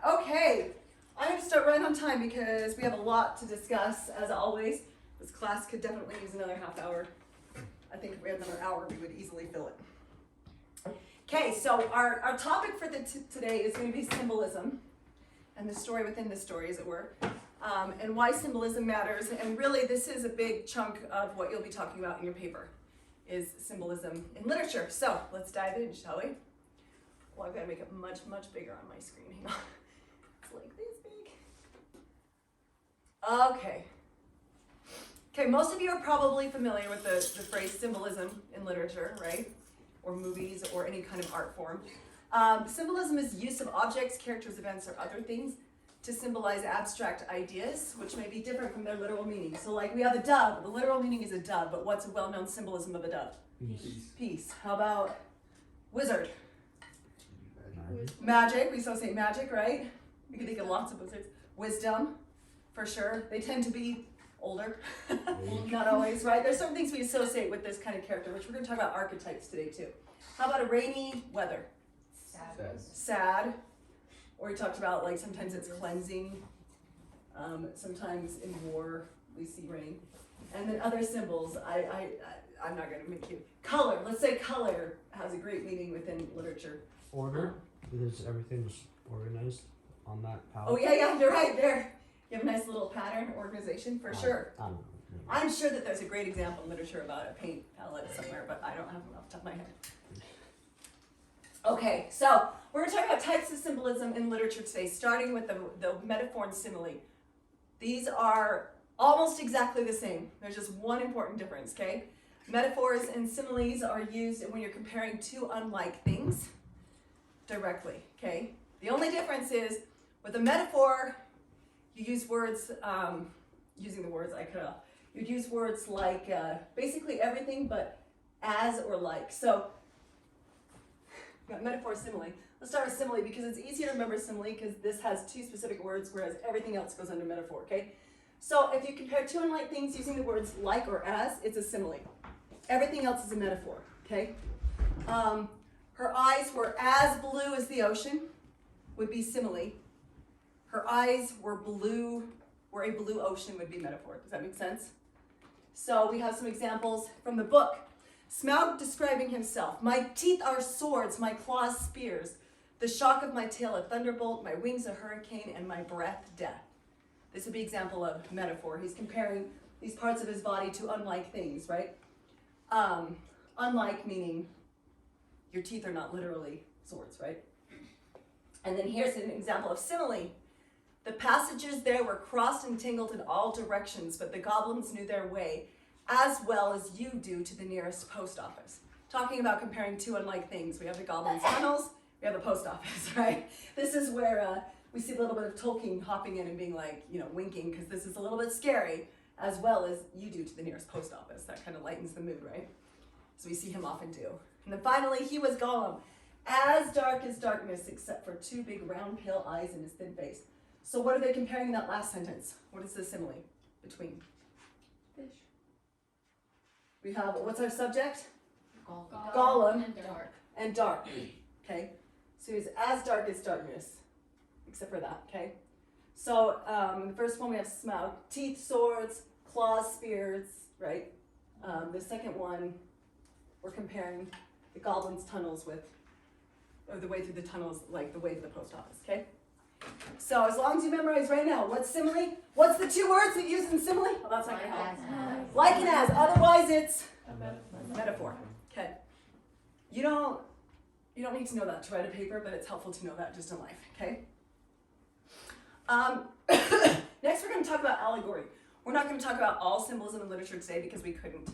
Okay, I'm going to start right on time because we have a lot to discuss, as always. This class could definitely use another half hour. I think if we had another hour, we would easily fill it. Okay, so our topic for today is going to be symbolism, and the story within the story, as it were, and why symbolism matters. And really, this is a big chunk of what you'll be talking about in your paper, is symbolism in literature. So let's dive in, shall we? Well, I've got to make it much, much bigger on my screen. Hang on. It's like this big. Okay. Okay, most of you are probably familiar with the phrase symbolism in literature, right? Or movies or any kind of art form. Symbolism is use of objects, characters, events, or other things to symbolize abstract ideas, which may be different from their literal meaning. So like we have a dove. The literal meaning is a dove, but what's a well-known symbolism of a dove? Peace. Peace. How about wizard? Magic, we associate magic, right? We can think of lots of wizards. Wisdom, for sure. They tend to be older. Not always, right? There's some things we associate with this kind of character, which we're going to talk about archetypes today too. How about a rainy weather? Sad. Or we talked about like sometimes it's cleansing. Sometimes in war we see rain. And then other symbols, I'm not going to make you. Color, let's say color has a great meaning within literature. Order, because everything's organized on that palette. Oh yeah, you're right there. You have a nice little pattern organization for sure. I don't know. I'm sure that there's a great example in literature about a paint palette somewhere, but I don't have them off the top of my head. Okay, so we're going to talk about types of symbolism in literature today, starting with the metaphor and simile. These are almost exactly the same. There's just one important difference, okay? Metaphors and similes are used when you're comparing two unlike things directly, okay? The only difference is with a metaphor, you use words, using the words I could have, you'd use words like basically everything but as or like. So, got metaphor, simile. Let's start with simile because it's easier to remember simile because this has two specific words, whereas everything else goes under metaphor, okay? So if you compare two unlike things using the words like or as, it's a simile. Everything else is a metaphor, okay? Her eyes were as blue as the ocean, would be simile. Her eyes were a blue ocean would be metaphor. Does that make sense? So we have some examples from the book. Smaug describing himself. My teeth are swords, my claws spears. The shock of my tail a thunderbolt, my wings a hurricane, and my breath death. This would be an example of metaphor. He's comparing these parts of his body to unlike things, right? Unlike meaning your teeth are not literally swords, right? And then here's an example of simile. The passages there were crossed and tangled in all directions, but the goblins knew their way as well as you do to the nearest post office. Talking about comparing two unlike things. We have the goblins' tunnels, we have the post office, right? This is where we see a little bit of Tolkien hopping in and being like, winking, because this is a little bit scary, as well as you do to the nearest post office. That kind of lightens the mood, right? So we see him often do. And then finally, he was Gollum, as dark as darkness, except for two big round pale eyes in his thin face. So what are they comparing in that last sentence? What is the simile between? Fish. We have, what's our subject? Gollum. And dark. Okay? So he's as dark as darkness, except for that, okay? So the first one we have Smaug. Teeth, swords, claws, spears, right? The second one, we're comparing the goblins' tunnels with, or the way through the tunnels, like the way to the post office, okay? So as long as you memorize right now, what's simile? What's the two words that you use in simile? Well, that's not going to help. Like and as. Otherwise, it's a metaphor. Okay. You don't need to know that to write a paper, but it's helpful to know that just in life, okay? Next, we're going to talk about allegory. We're not going to talk about all symbolism in literature today because we couldn't.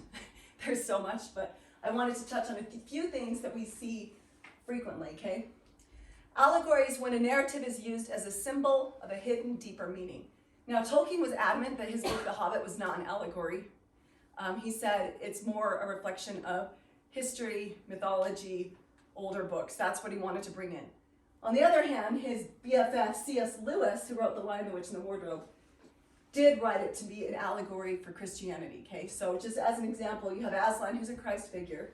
There's so much, but I wanted to touch on a few things that we see frequently, okay? Allegory is when a narrative is used as a symbol of a hidden, deeper meaning. Now, Tolkien was adamant that his book, The Hobbit, was not an allegory. He said it's more a reflection of history, mythology, older books. That's what he wanted to bring in. On the other hand, his BFF, C.S. Lewis, who wrote The Lion, the Witch, and the Wardrobe, did write it to be an allegory for Christianity, okay? So just as an example, you have Aslan, who's a Christ figure.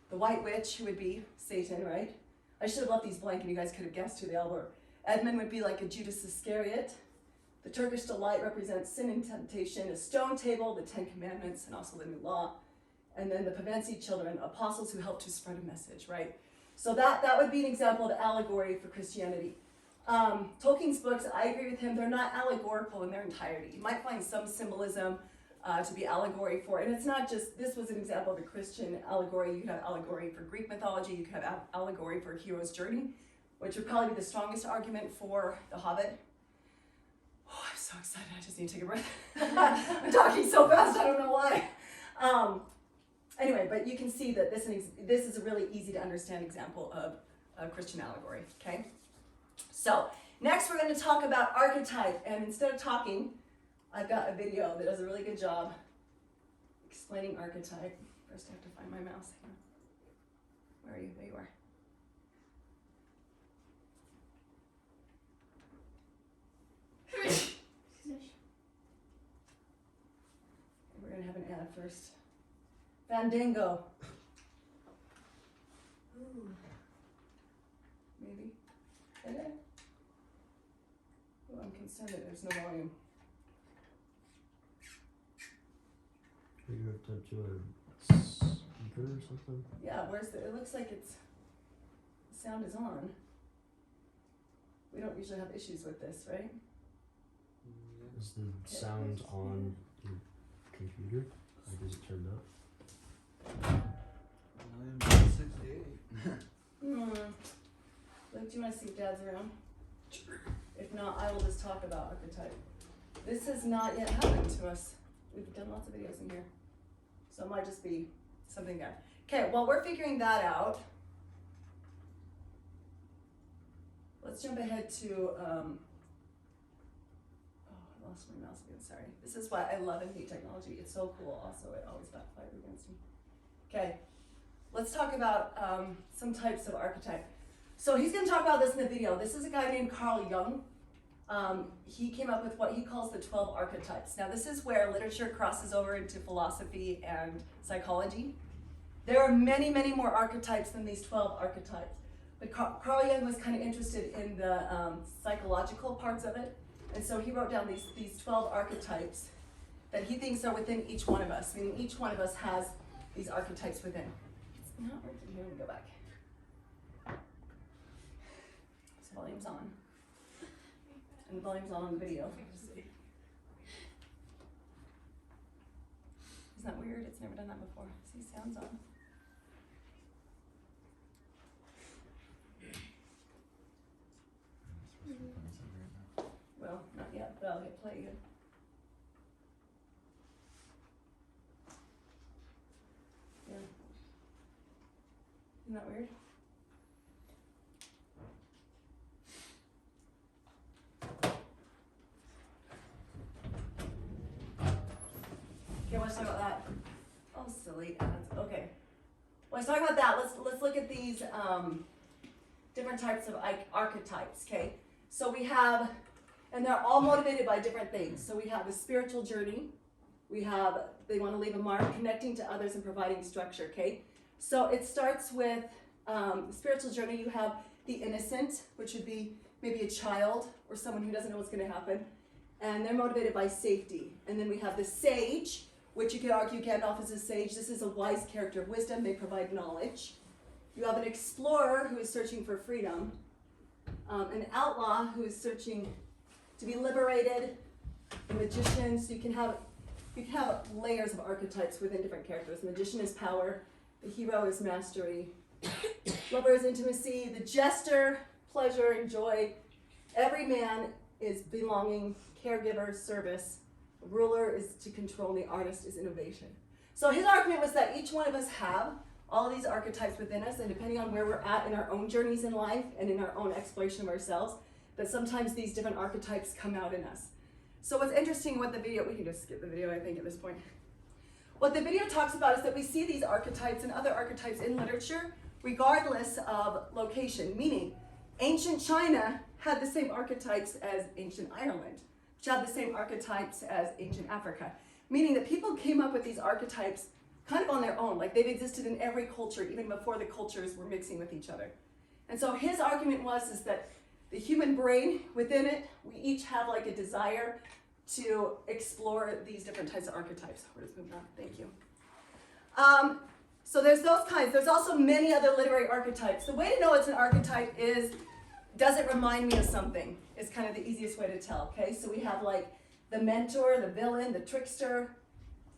The White Witch, who would be Satan, right? I should have left these blank and you guys could have guessed who they all were. Edmund would be like a Judas Iscariot. The Turkish delight represents sin and temptation, a stone table, the Ten Commandments, and also the New Law. And then the Pevensey children, apostles who helped to spread a message, right? So that would be an example of allegory for Christianity. Tolkien's books, I agree with him, they're not allegorical in their entirety. You might find some symbolism to be allegory for, and it's not just, this was an example of a Christian allegory. You could have allegory for Greek mythology, you could have allegory for a hero's journey, which would probably be the strongest argument for The Hobbit. Oh, I'm so excited, I just need to take a breath. I'm talking so fast, I don't know why. Anyway, but you can see that this is a really easy to understand example of a Christian allegory, okay? So, next we're going to talk about archetype, and instead of talking, I've got a video that does a really good job explaining archetype. First I have to find my mouse. Hang on. Where are you? There you are. We're going to have an ad first. Fandango. Ooh. Maybe. Okay. Oh, I'm concerned that there's no volume. You have to do a speaker or something? Yeah, it looks like the sound is on. We don't usually have issues with this, right? Is the sound on your computer? Like, is it turned up? 968. Luke, do you want to see if Dad's around? Sure. If not, I will just talk about archetype. This has not yet happened to us. We've done lots of videos in here. So it might just be something there. Okay, while we're figuring that out, let's jump ahead to, I lost my mouse again, sorry. This is why I love and hate technology. It's so cool, also it always backfires against me. Okay, let's talk about some types of archetype. So he's going to talk about this in the video. This is a guy named Carl Jung. He came up with what he calls the 12 archetypes. Now this is where literature crosses over into philosophy and psychology. There are many, many more archetypes than these 12 archetypes. But Carl Jung was kind of interested in the psychological parts of it. And so he wrote down these 12 archetypes that he thinks are within each one of us, meaning each one of us has these archetypes within. It's not working here, let me go back. So volume's on. And the volume's on the video. Isn't that weird? It's never done that before. See, sound's on. Well, not yet, but I'll hit play again. Yeah. Isn't that weird? Okay, let's talk about that. Oh, silly ads. Okay. Well, let's talk about that. Let's look at these different types of archetypes, okay? So we have, and they're all motivated by different things. So we have a spiritual journey. We have, they want to leave a mark, connecting to others and providing structure, okay? So it starts with the spiritual journey. You have the innocent, which would be maybe a child or someone who doesn't know what's going to happen. And they're motivated by safety. And then we have the sage, which you could argue Gandalf is a sage. This is a wise character of wisdom. They provide knowledge. You have an explorer who is searching for freedom. An outlaw who is searching to be liberated. A magician. So you can have layers of archetypes within different characters. The magician is power. The hero is mastery. Lover is intimacy. The jester, pleasure and joy. Every man is belonging, caregiver, service. The ruler is to control, and the artist is innovation. So his argument was that each one of us have all of these archetypes within us, and depending on where we're at in our own journeys in life and in our own exploration of ourselves, that sometimes these different archetypes come out in us. So what's interesting, what the video, we can just skip the video I think at this point. What the video talks about is that we see these archetypes and other archetypes in literature regardless of location, meaning ancient China had the same archetypes as ancient Ireland, which had the same archetypes as ancient Africa, meaning that people came up with these archetypes kind of on their own, like they've existed in every culture, even before the cultures were mixing with each other. And so his argument was that the human brain within it, we each have like a desire to explore these different types of archetypes. We're just moving on, thank you. So there's those kinds. There's also many other literary archetypes. The way to know it's an archetype is, does it remind me of something? Is kind of the easiest way to tell, okay? So we have like the mentor, the villain, the trickster,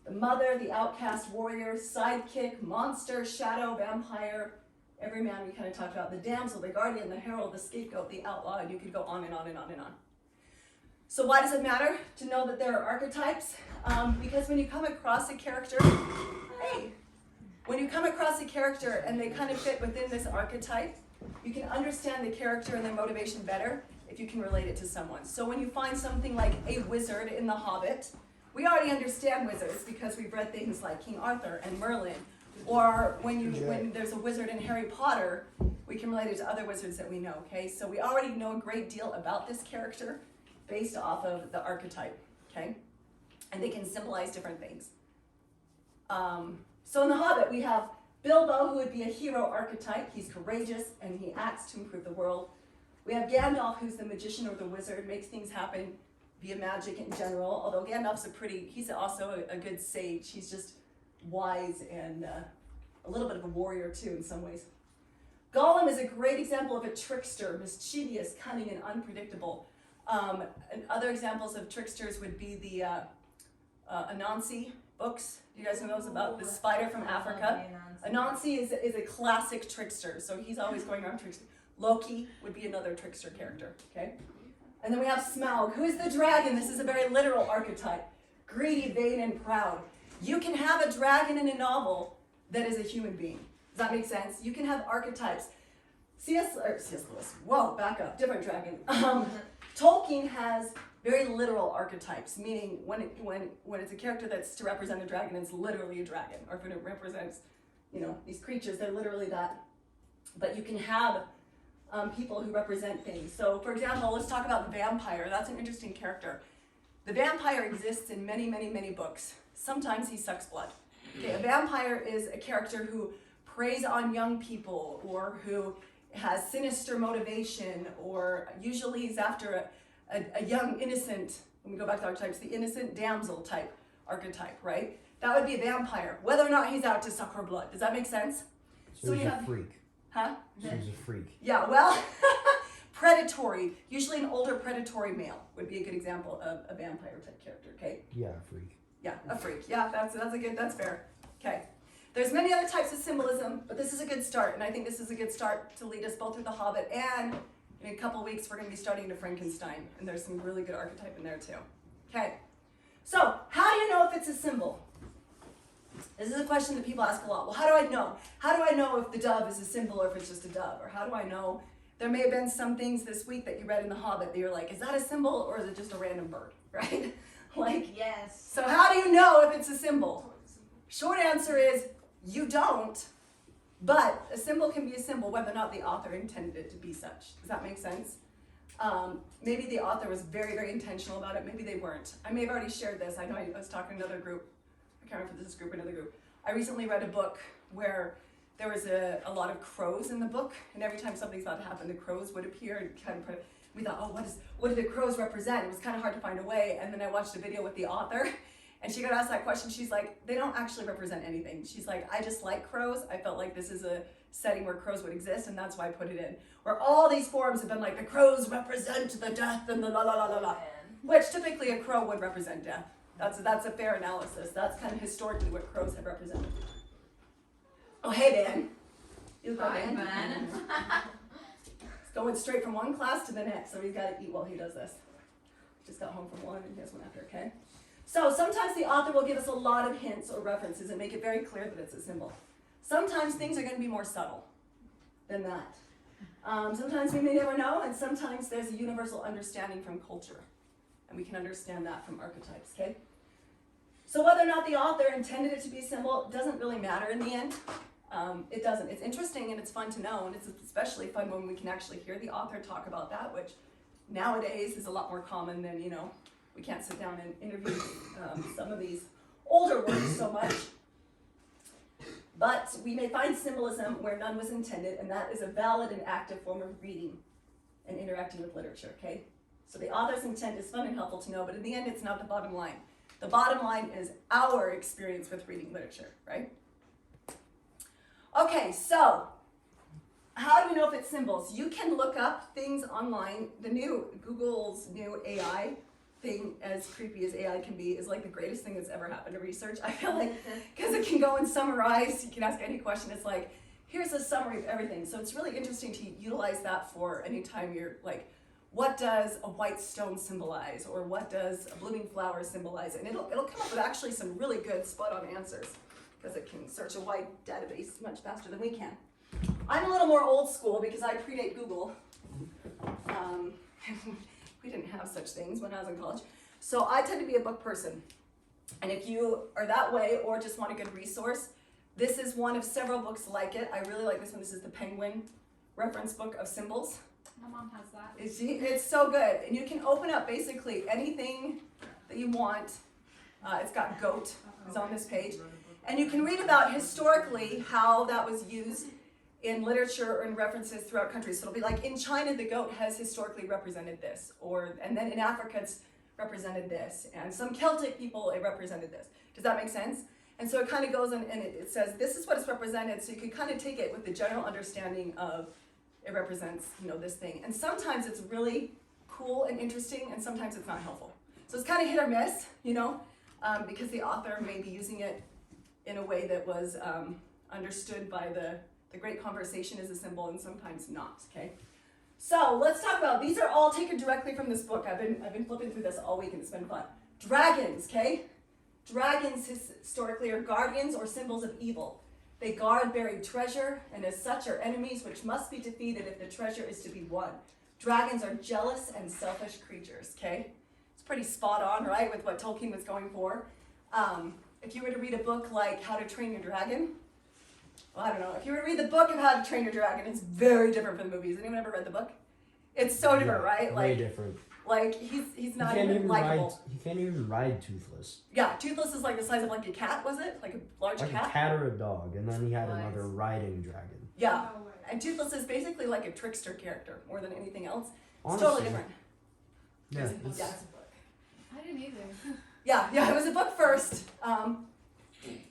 the mother, the outcast, warrior, sidekick, monster, shadow, vampire, everyman we kind of talked about, the damsel, the guardian, the herald, the scapegoat, the outlaw, and you could go on and on and on and on. So why does it matter to know that there are archetypes? Because when you come across a character, when you come across a character and they kind of fit within this archetype, you can understand the character and their motivation better if you can relate it to someone. So when you find something like a wizard in The Hobbit, we already understand wizards because we've read things like King Arthur and Merlin. Or when there's a wizard in Harry Potter, we can relate it to other wizards that we know, okay? So we already know a great deal about this character based off of the archetype, okay? And they can symbolize different things. So in The Hobbit, we have Bilbo, who would be a hero archetype. He's courageous and he acts to improve the world. We have Gandalf, who's the magician or the wizard, makes things happen via magic in general. Although Gandalf's he's also a good sage. He's just wise and a little bit of a warrior too in some ways. Gollum is a great example of a trickster, mischievous, cunning, and unpredictable. And other examples of tricksters would be the Anansi books. Do you guys know those about the spider from Africa? Anansi is a classic trickster, so he's always going around trickster. Loki would be another trickster character, okay? And then we have Smaug, who is the dragon. This is a very literal archetype. Greedy, vain, and proud. You can have a dragon in a novel that is a human being. Does that make sense? You can have archetypes. C.S. Lewis, whoa, back up, different dragon. Tolkien has very literal archetypes, meaning when it's a character that's to represent a dragon, it's literally a dragon. Or if it represents, these creatures, they're literally that. But you can have people who represent things. So, for example, let's talk about the vampire. That's an interesting character. The vampire exists in many, many, many books. Sometimes he sucks blood. Okay, a vampire is a character who preys on young people or who has sinister motivation, or usually is after a young innocent, when we go back to archetypes, the innocent damsel type archetype, right? That would be a vampire, whether or not he's out to suck her blood. Does that make sense? So he's a freak. Huh? So he's a freak. Yeah, well, predatory. Usually an older predatory male would be a good example of a vampire type character, okay? Yeah, a freak. Yeah, a freak. Yeah, that's fair. Okay. There's many other types of symbolism, but this is a good start, and I think this is a good start to lead us both through The Hobbit, and in a couple weeks we're going to be starting to Frankenstein, and there's some really good archetype in there too. Okay. So, how do you know if it's a symbol? This is a question that people ask a lot. Well, how do I know? How do I know if the dove is a symbol or if it's just a dove? Or how do I know? There may have been some things this week that you read in The Hobbit that you're like, is that a symbol or is it just a random bird, right? Yes. So how do you know if it's a symbol? Short answer is you don't, but a symbol can be a symbol whether or not the author intended it to be such. Does that make sense? Maybe the author was very, very intentional about it. Maybe they weren't. I may have already shared this. I know I was talking to another group. I can't remember if this group or another group. I recently read a book where there was a lot of crows in the book, and every time something's about to happen, the crows would appear and kind of we thought, oh, what do the crows represent? It was kind of hard to find a way, and then I watched a video with the author, and she got asked that question. She's like, they don't actually represent anything. She's like, I just like crows. I felt like this is a setting where crows would exist, and that's why I put it in. Where all these forums have been like, the crows represent the death and the la la la la la, which typically a crow would represent death. That's a fair analysis. That's kind of historically what crows have represented. Oh, hey, Ben. You look like Ben. He's going straight from one class to the next, so he's got to eat while he does this. Just got home from one and he has one after, okay? So sometimes the author will give us a lot of hints or references and make it very clear that it's a symbol. Sometimes things are going to be more subtle than that. Sometimes we may never know, and sometimes there's a universal understanding from culture. And we can understand that from archetypes, okay? So whether or not the author intended it to be a symbol doesn't really matter in the end. It doesn't. It's interesting and it's fun to know, and it's especially fun when we can actually hear the author talk about that, which nowadays is a lot more common than, we can't sit down and interview some of these older works so much. But we may find symbolism where none was intended, and that is a valid and active form of reading. and interacting with literature, okay? So the author's intent is fun and helpful to know, but in the end, it's not the bottom line. The bottom line is our experience with reading literature, right? Okay, so how do we know if it's symbols? You can look up things online. Google's new AI thing, as creepy as AI can be, is like the greatest thing that's ever happened to research. I feel like, because it can go and summarize, you can ask any question. It's like, here's a summary of everything. So it's really interesting to utilize that for any time you're like, what does a white stone symbolize? Or what does a blooming flower symbolize? And it'll come up with actually some really good spot-on answers, because it can search a wide database much faster than we can. I'm a little more old school because I predate Google. We didn't have such things when I was in college. So I tend to be a book person. And if you are that way or just want a good resource, this is one of several books like it. I really like this one. This is the Penguin Reference Book of Symbols. My mom has that. It's so good. And you can open up basically anything that you want. It's got goat is on this page. And you can read about historically how that was used in literature or in references throughout countries. So it'll be like, in China, the goat has historically represented this, and then in Africa, it's represented this, and some Celtic people, it represented this. Does that make sense? And so it kind of goes and it says, this is what it's represented, so you can kind of take it with the general understanding of it represents, this thing. And sometimes it's really cool and interesting, and sometimes it's not helpful. So it's kind of hit or miss, because the author may be using it in a way that was understood by the great conversation is a symbol, and sometimes not, okay? So let's talk about, these are all taken directly from this book. I've been flipping through this all week, and it's been fun. Dragons, okay? Dragons historically are guardians or symbols of evil. They guard buried treasure, and as such are enemies which must be defeated if the treasure is to be won. Dragons are jealous and selfish creatures, okay? It's pretty spot on, right, with what Tolkien was going for. If you were to read a book like How to Train Your Dragon, well, I don't know. If you were to read the book of How to Train Your Dragon, it's very different from the movies. Anyone ever read the book? It's so different, right? Way different. Like he's not even likable. He can't even ride Toothless. Yeah, Toothless is like the size of like a cat, was it? Like a large like cat? a cat or a dog, and then he had Nice. another riding dragon. Yeah, No way. and Toothless is basically like a trickster character more than anything else. It's Honestly, totally different. Yeah, It's it's, Yeah. a book. I didn't either. Yeah, it was a book first.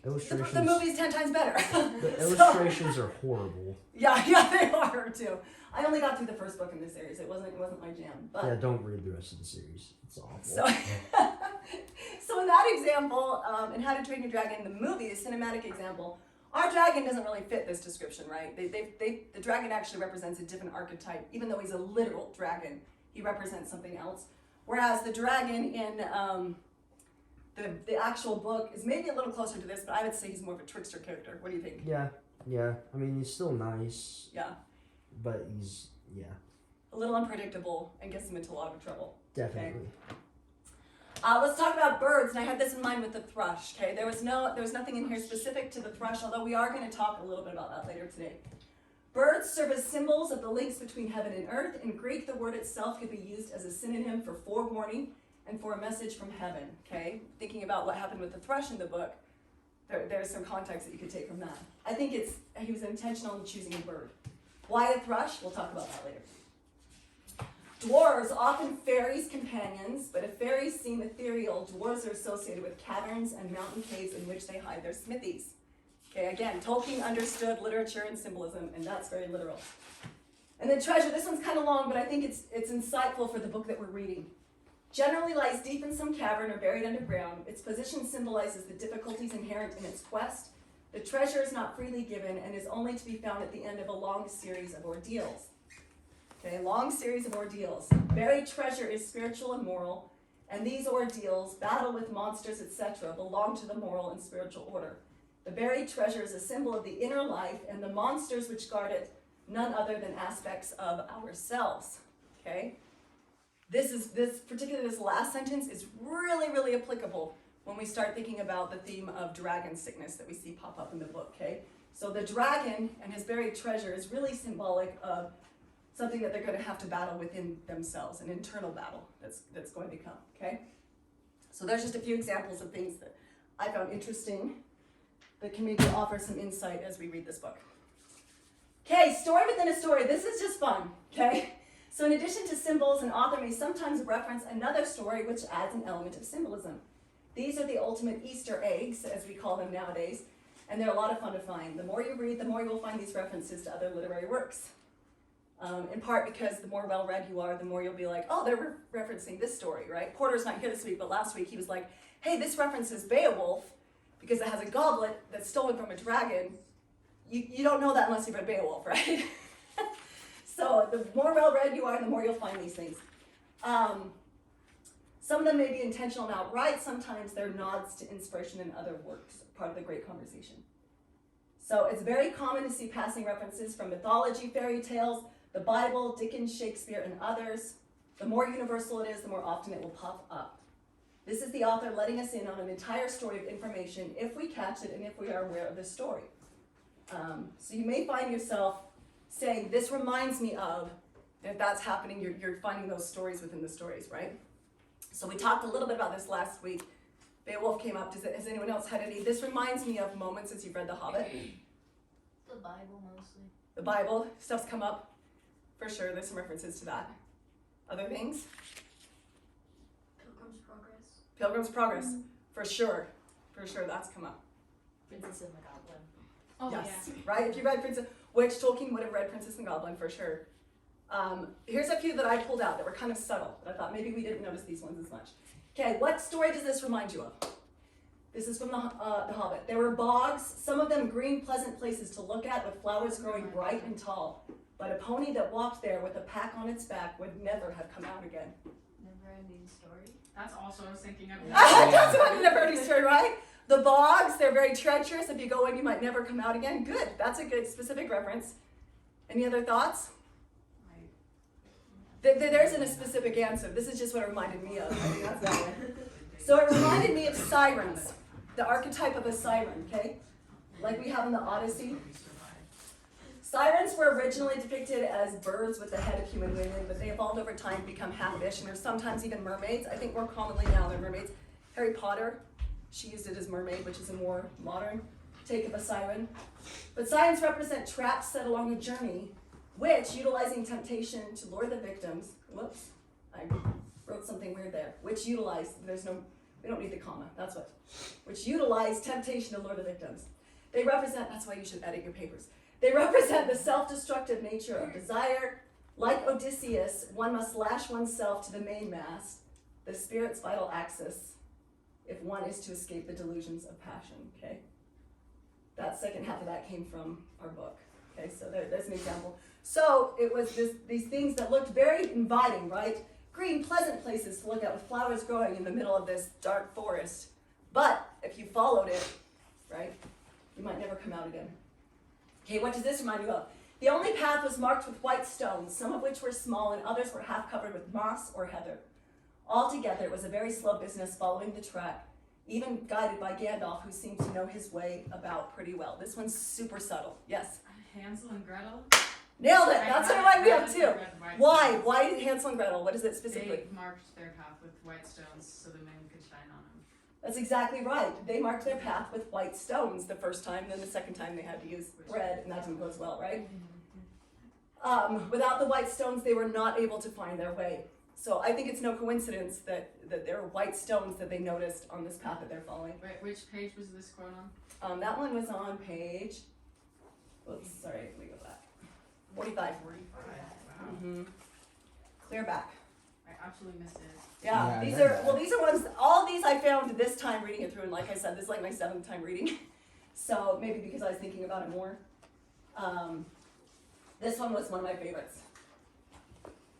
illustrations. The movie's 10 times better. The So- illustrations are horrible. Yeah, they are too. I only got through the first book in this series. It wasn't my jam. But Yeah, don't read the rest of the series. It's awful. So, so in that example, in How to Train Your Dragon, the movie, the cinematic example, our dragon doesn't really fit this description, right? The dragon actually represents a different archetype. Even though he's a literal dragon, he represents something else. Whereas the dragon in the actual book is maybe a little closer to this, but I would say he's more of a trickster character. What do you think? Yeah. I mean, he's still nice, Yeah, but a little unpredictable and gets him into a lot of trouble. definitely. Let's talk about birds, and I had this in mind with the thrush. Okay, there was nothing in here specific to the thrush, although we are going to talk a little bit about that later today. Birds serve as symbols of the links between heaven and earth. In Greek, the word itself could be used as a synonym for forewarning and for a message from heaven. Okay, thinking about what happened with the thrush in the book, there's some context that you could take from that. I think he was intentional in choosing a bird. Why a thrush? We'll talk about that later. Dwarves, often fairies' companions, but if fairies seem ethereal, dwarves are associated with caverns and mountain caves in which they hide their smithies. Okay, again, Tolkien understood literature and symbolism, and that's very literal. And then treasure, this one's kind of long, but I think it's insightful for the book that we're reading. Generally lies deep in some cavern or buried underground. Its position symbolizes the difficulties inherent in its quest. The treasure is not freely given and is only to be found at the end of a long series of ordeals. Okay, a long series of ordeals. Buried treasure is spiritual and moral, and these ordeals, battle with monsters, etc., belong to the moral and spiritual order. The buried treasure is a symbol of the inner life, and the monsters which guard it, none other than aspects of ourselves. Okay? This last sentence is really, really applicable when we start thinking about the theme of dragon sickness that we see pop up in the book, okay? So the dragon and his buried treasure is really symbolic of something that they're going to have to battle within themselves, an internal battle that's going to come, okay? So there's just a few examples of things that I found interesting that can maybe offer some insight as we read this book. Okay, story within a story. This is just fun, okay? So in addition to symbols, an author may sometimes reference another story which adds an element of symbolism. These are the ultimate Easter eggs, as we call them nowadays, and they're a lot of fun to find. The more you read, the more you will find these references to other literary works. In part because the more well-read you are, the more you'll be like, oh, they're referencing this story, right? Porter's not here this week, but last week he was like, hey, this references Beowulf because it has a goblet that's stolen from a dragon. You don't know that unless you've read Beowulf, right? So the more well-read you are, the more you'll find these things. Some of them may be intentional and outright. Sometimes they're nods to inspiration in other works, part of the great conversation. So it's very common to see passing references from mythology, fairy tales, the Bible, Dickens, Shakespeare, and others. The more universal it is, the more often it will pop up. This is the author letting us in on an entire story of information if we catch it and if we are aware of the story. So you may find yourself saying, this reminds me of, and if that's happening, you're finding those stories within the stories, right? So we talked a little bit about this last week. Beowulf came up. Has anyone else had any? This reminds me of moments since you've read The Hobbit. The Bible mostly. The Bible, stuff's come up. For sure, there's some references to that. Other things? Pilgrim's Progress. Pilgrim's Progress, for sure. For sure, that's come up. Princess and the Goblin. Oh Yes, yeah. right? If you read Princess, which Tolkien would have read Princess and the Goblin, for sure. Here's a few that I pulled out that were kind of subtle, but I thought maybe we didn't notice these ones as much. Okay, what story does this remind you of? This is from the Hobbit. There were bogs, some of them green, pleasant places to look at with flowers growing bright and tall. But a pony that walked there with a pack on its back would never have come out again. Never ending story. That's also what I was thinking of. That's what a never-ending story, right? The bogs, they're very treacherous. If you go in, you might never come out again. Good, that's a good specific reference. Any other thoughts? There isn't a specific answer. This is just what it reminded me of. I mean, that's that one. So it reminded me of sirens, the archetype of a siren, okay? Like we have in the Odyssey. Sirens were originally depicted as birds with the head of human women, but they evolved over time to become half-fish, and there's sometimes even mermaids. I think more commonly now they're mermaids. Harry Potter, she used it as mermaid, which is a more modern take of a siren. But sirens represent traps set along a journey, which, utilizing temptation to lure the victims, whoops, I wrote something weird there, which utilize, we don't need the comma, that's what, which utilize temptation to lure the victims. They represent, that's why you should edit your papers. They represent the self-destructive nature of desire. Like Odysseus, one must lash oneself to the mainmast, the spirit's vital axis, if one is to escape the delusions of passion, okay? That second half of that came from our book, okay? So there's an example. So it was these things that looked very inviting, right? Green, pleasant places to look at with flowers growing in the middle of this dark forest. But if you followed it, right, you might never come out again. Okay, what does this remind you of? The only path was marked with white stones, some of which were small and others were half covered with moss or heather. Altogether, it was a very slow business following the track, even guided by Gandalf, who seemed to know his way about pretty well. This one's super subtle. Yes? Hansel and Gretel. Nailed it! That's what it reminded me of too. Red, white Why? stones. Why did Hansel and Gretel? What is it specifically? They marked their path with white stones so the men could shine on them. That's exactly right. They marked their path with white stones the first time, then the second time they had to use red, and that didn't go as well, right? Without the white stones, they were not able to find their way. So I think it's no coincidence that there are white stones that they noticed on this path that they're following. Wait, which page was this quote on? That one was on page, oops, sorry, let me go back. 45. 45. Wow. Mm-hmm. Clear back. I absolutely missed it. Yeah, Yeah, these I are, read well, that. these are ones, all of these I found this time reading it through, and like I said, this is like my 7th time reading. So maybe because I was thinking about it more. This one was one of my favorites.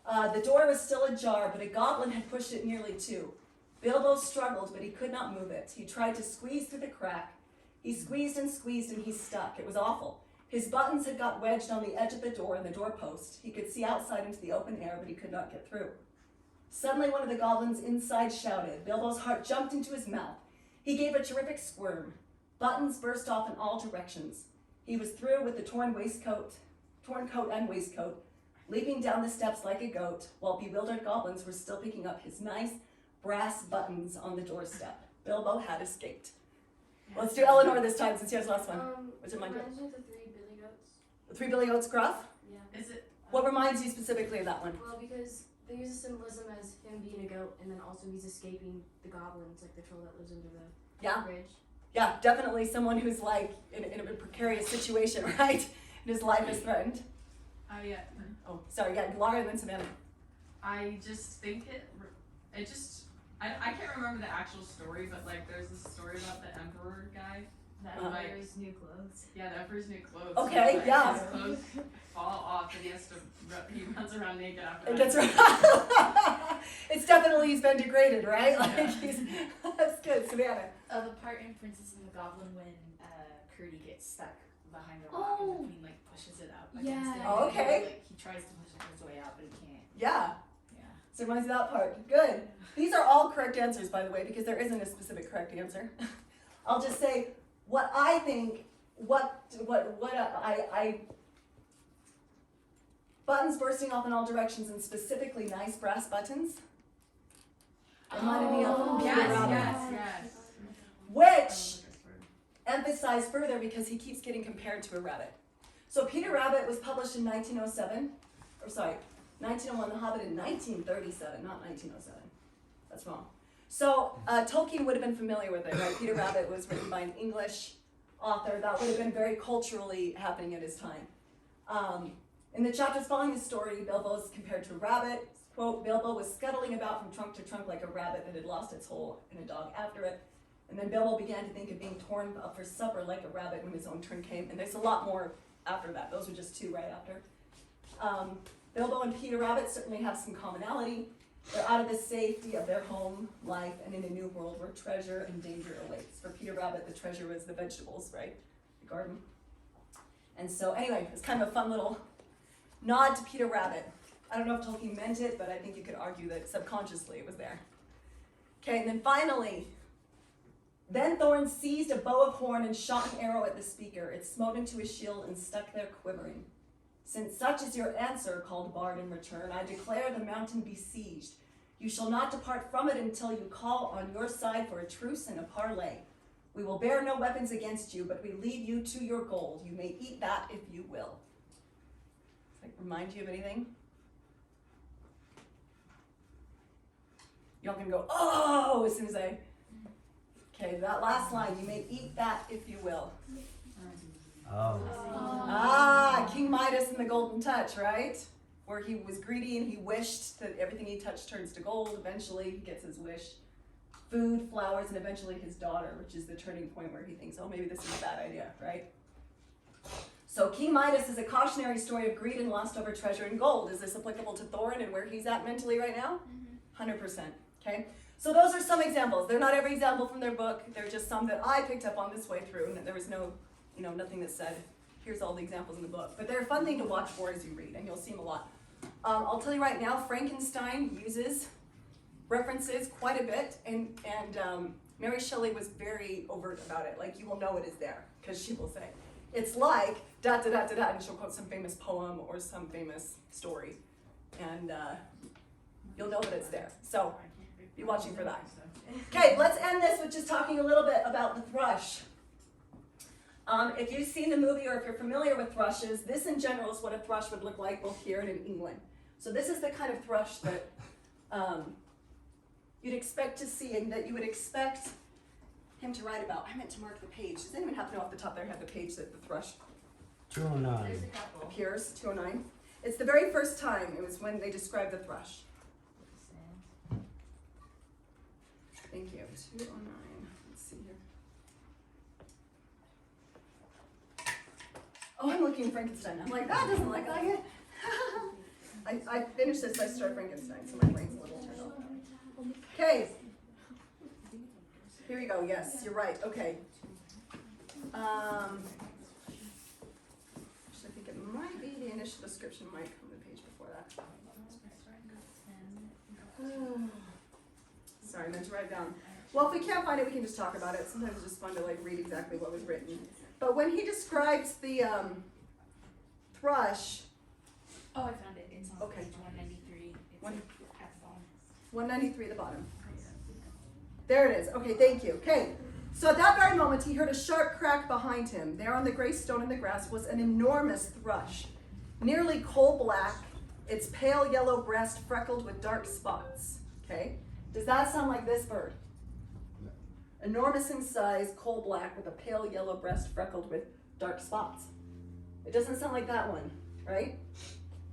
The door was still ajar, but a goblin had pushed it nearly to. Bilbo struggled, but he could not move it. He tried to squeeze through the crack. He squeezed, and he stuck. It was awful. His buttons had got wedged on the edge of the door and the doorpost. He could see outside into the open air, but he could not get through. Suddenly, one of the goblins inside shouted. Bilbo's heart jumped into his mouth. He gave a terrific squirm. Buttons burst off in all directions. He was through with the torn coat and waistcoat, leaping down the steps like a goat, while bewildered goblins were still picking up his nice brass buttons on the doorstep. Bilbo had escaped. Let's do Eleanor this time, since he has the last one. What's it mind you? Reminds me of the Three Billy Goats. The 3 Billy Goats gruff? Yeah. Is it? What reminds you specifically of that one? Well, because they use a symbolism as him being a goat, and then also he's escaping the goblins, like the troll that lives under the Yeah. bridge. Yeah, definitely someone who's like in a precarious situation, right? And his life is threatened. Yeah. Oh, sorry, yeah, Laura and then Savannah. I just think I can't remember the actual story, but like there's this story about the emperor guy. The Like- Emperor's new clothes. Yeah, the emperor's new clothes. Okay, Like, yeah. His clothes fall off and he has to, he runs around naked after that. That's right. It's definitely he's been degraded, right? Like Yeah. he's that's good, Savannah. The part in Princess and the Goblin when Curdie gets stuck behind a rock and the queen like pushes it out against Yeah. him. Oh, and okay. Like he tries to push his way out, but he can't. Yeah. Yeah. So it reminds me of that part. Good. These are all correct answers, by the way, because there isn't a specific correct answer. I'll just say what I think. I buttons bursting off in all directions, and specifically nice brass buttons. Reminded me of Oh, Peter Yes, Rabbit, yes. which emphasized further because he keeps getting compared to a rabbit. So Peter Rabbit was published in 1907, or sorry, 1901, The Hobbit in 1937, not 1907. That's wrong. So Tolkien would have been familiar with it, right? Peter Rabbit was written by an English author that would have been very culturally happening at his time. In the chapters following the story, Bilbo is compared to a rabbit. Quote, Bilbo was scuttling about from trunk to trunk like a rabbit that had lost its hole and a dog after it. And then Bilbo began to think of being torn up for supper like a rabbit when his own turn came. And there's a lot more after that. Those were just two right after. Bilbo and Peter Rabbit certainly have some commonality. They're out of the safety of their home life and in a new world where treasure and danger awaits. For Peter Rabbit, the treasure was the vegetables, right? The garden. And so anyway, it's kind of a fun little nod to Peter Rabbit. I don't know if Tolkien meant it, but I think you could argue that subconsciously it was there. Okay, and then finally, then Thorin seized a bow of horn and shot an arrow at the speaker. It smote into his shield and stuck there quivering. Since such is your answer, called Bard in return, I declare the mountain besieged. You shall not depart from it until you call on your side for a truce and a parley. We will bear no weapons against you, but we leave you to your gold. You may eat that if you will. Does that remind you of anything? Y'all can go, oh, as soon as I... Okay, that last line, you may eat that if you will. Oh. Ah, King Midas and the Golden Touch, right? Where he was greedy and he wished that everything he touched turns to gold. Eventually, he gets his wish. Food, flowers, and eventually his daughter, which is the turning point where he thinks, oh, maybe this is a bad idea, right? So King Midas is a cautionary story of greed and lust over treasure and gold. Is this applicable to Thorin and where he's at mentally right now? 100%, okay? So those are some examples. They're not every example from their book. They're just some that I picked up on this way through, and there was no, nothing that said, here's all the examples in the book. But they're a fun thing to watch for as you read, and you'll see them a lot. I'll tell you right now, Frankenstein uses references quite a bit, and Mary Shelley was very overt about it. Like, you will know it is there, because she will say, it's like, da da da da da, and she'll quote some famous poem or some famous story, and you'll know that it's there. So, be watching for that. Okay, let's end this with just talking a little bit about the thrush. If you've seen the movie or if you're familiar with thrushes, this in general is what a thrush would look like both here and in England. So this is the kind of thrush that you'd expect to see and that you would expect him to write about. I meant to mark the page. Does anyone happen to know off the top of their head the page that the thrush 209. There's a couple. appears? 209. It's the very first time. It was when they described the thrush. Thank you. 209. Let's see here. Oh, I'm looking at Frankenstein. I'm like, that doesn't look like it. I finished this, I started Frankenstein, so my brain's a little turned off. Okay. Here you go. Yes, you're right. Okay. Actually, I think it might be the initial description might come the page before that. Sorry, I meant to write down. Well, if we can't find it, we can just talk about it. Sometimes it's just fun to read exactly what was written. But when he describes the thrush, Oh, I found it. It's on Okay. page 193. It's One- at the bottom. 193 at the bottom. There it is. Okay, thank you. Okay, so at that very moment, he heard a sharp crack behind him. There on the gray stone in the grass was an enormous thrush. nearly coal black, its pale yellow breast freckled with dark spots. Okay? Does that sound like this bird? No. Enormous in size, coal black with a pale yellow breast freckled with dark spots. It doesn't sound like that one, right?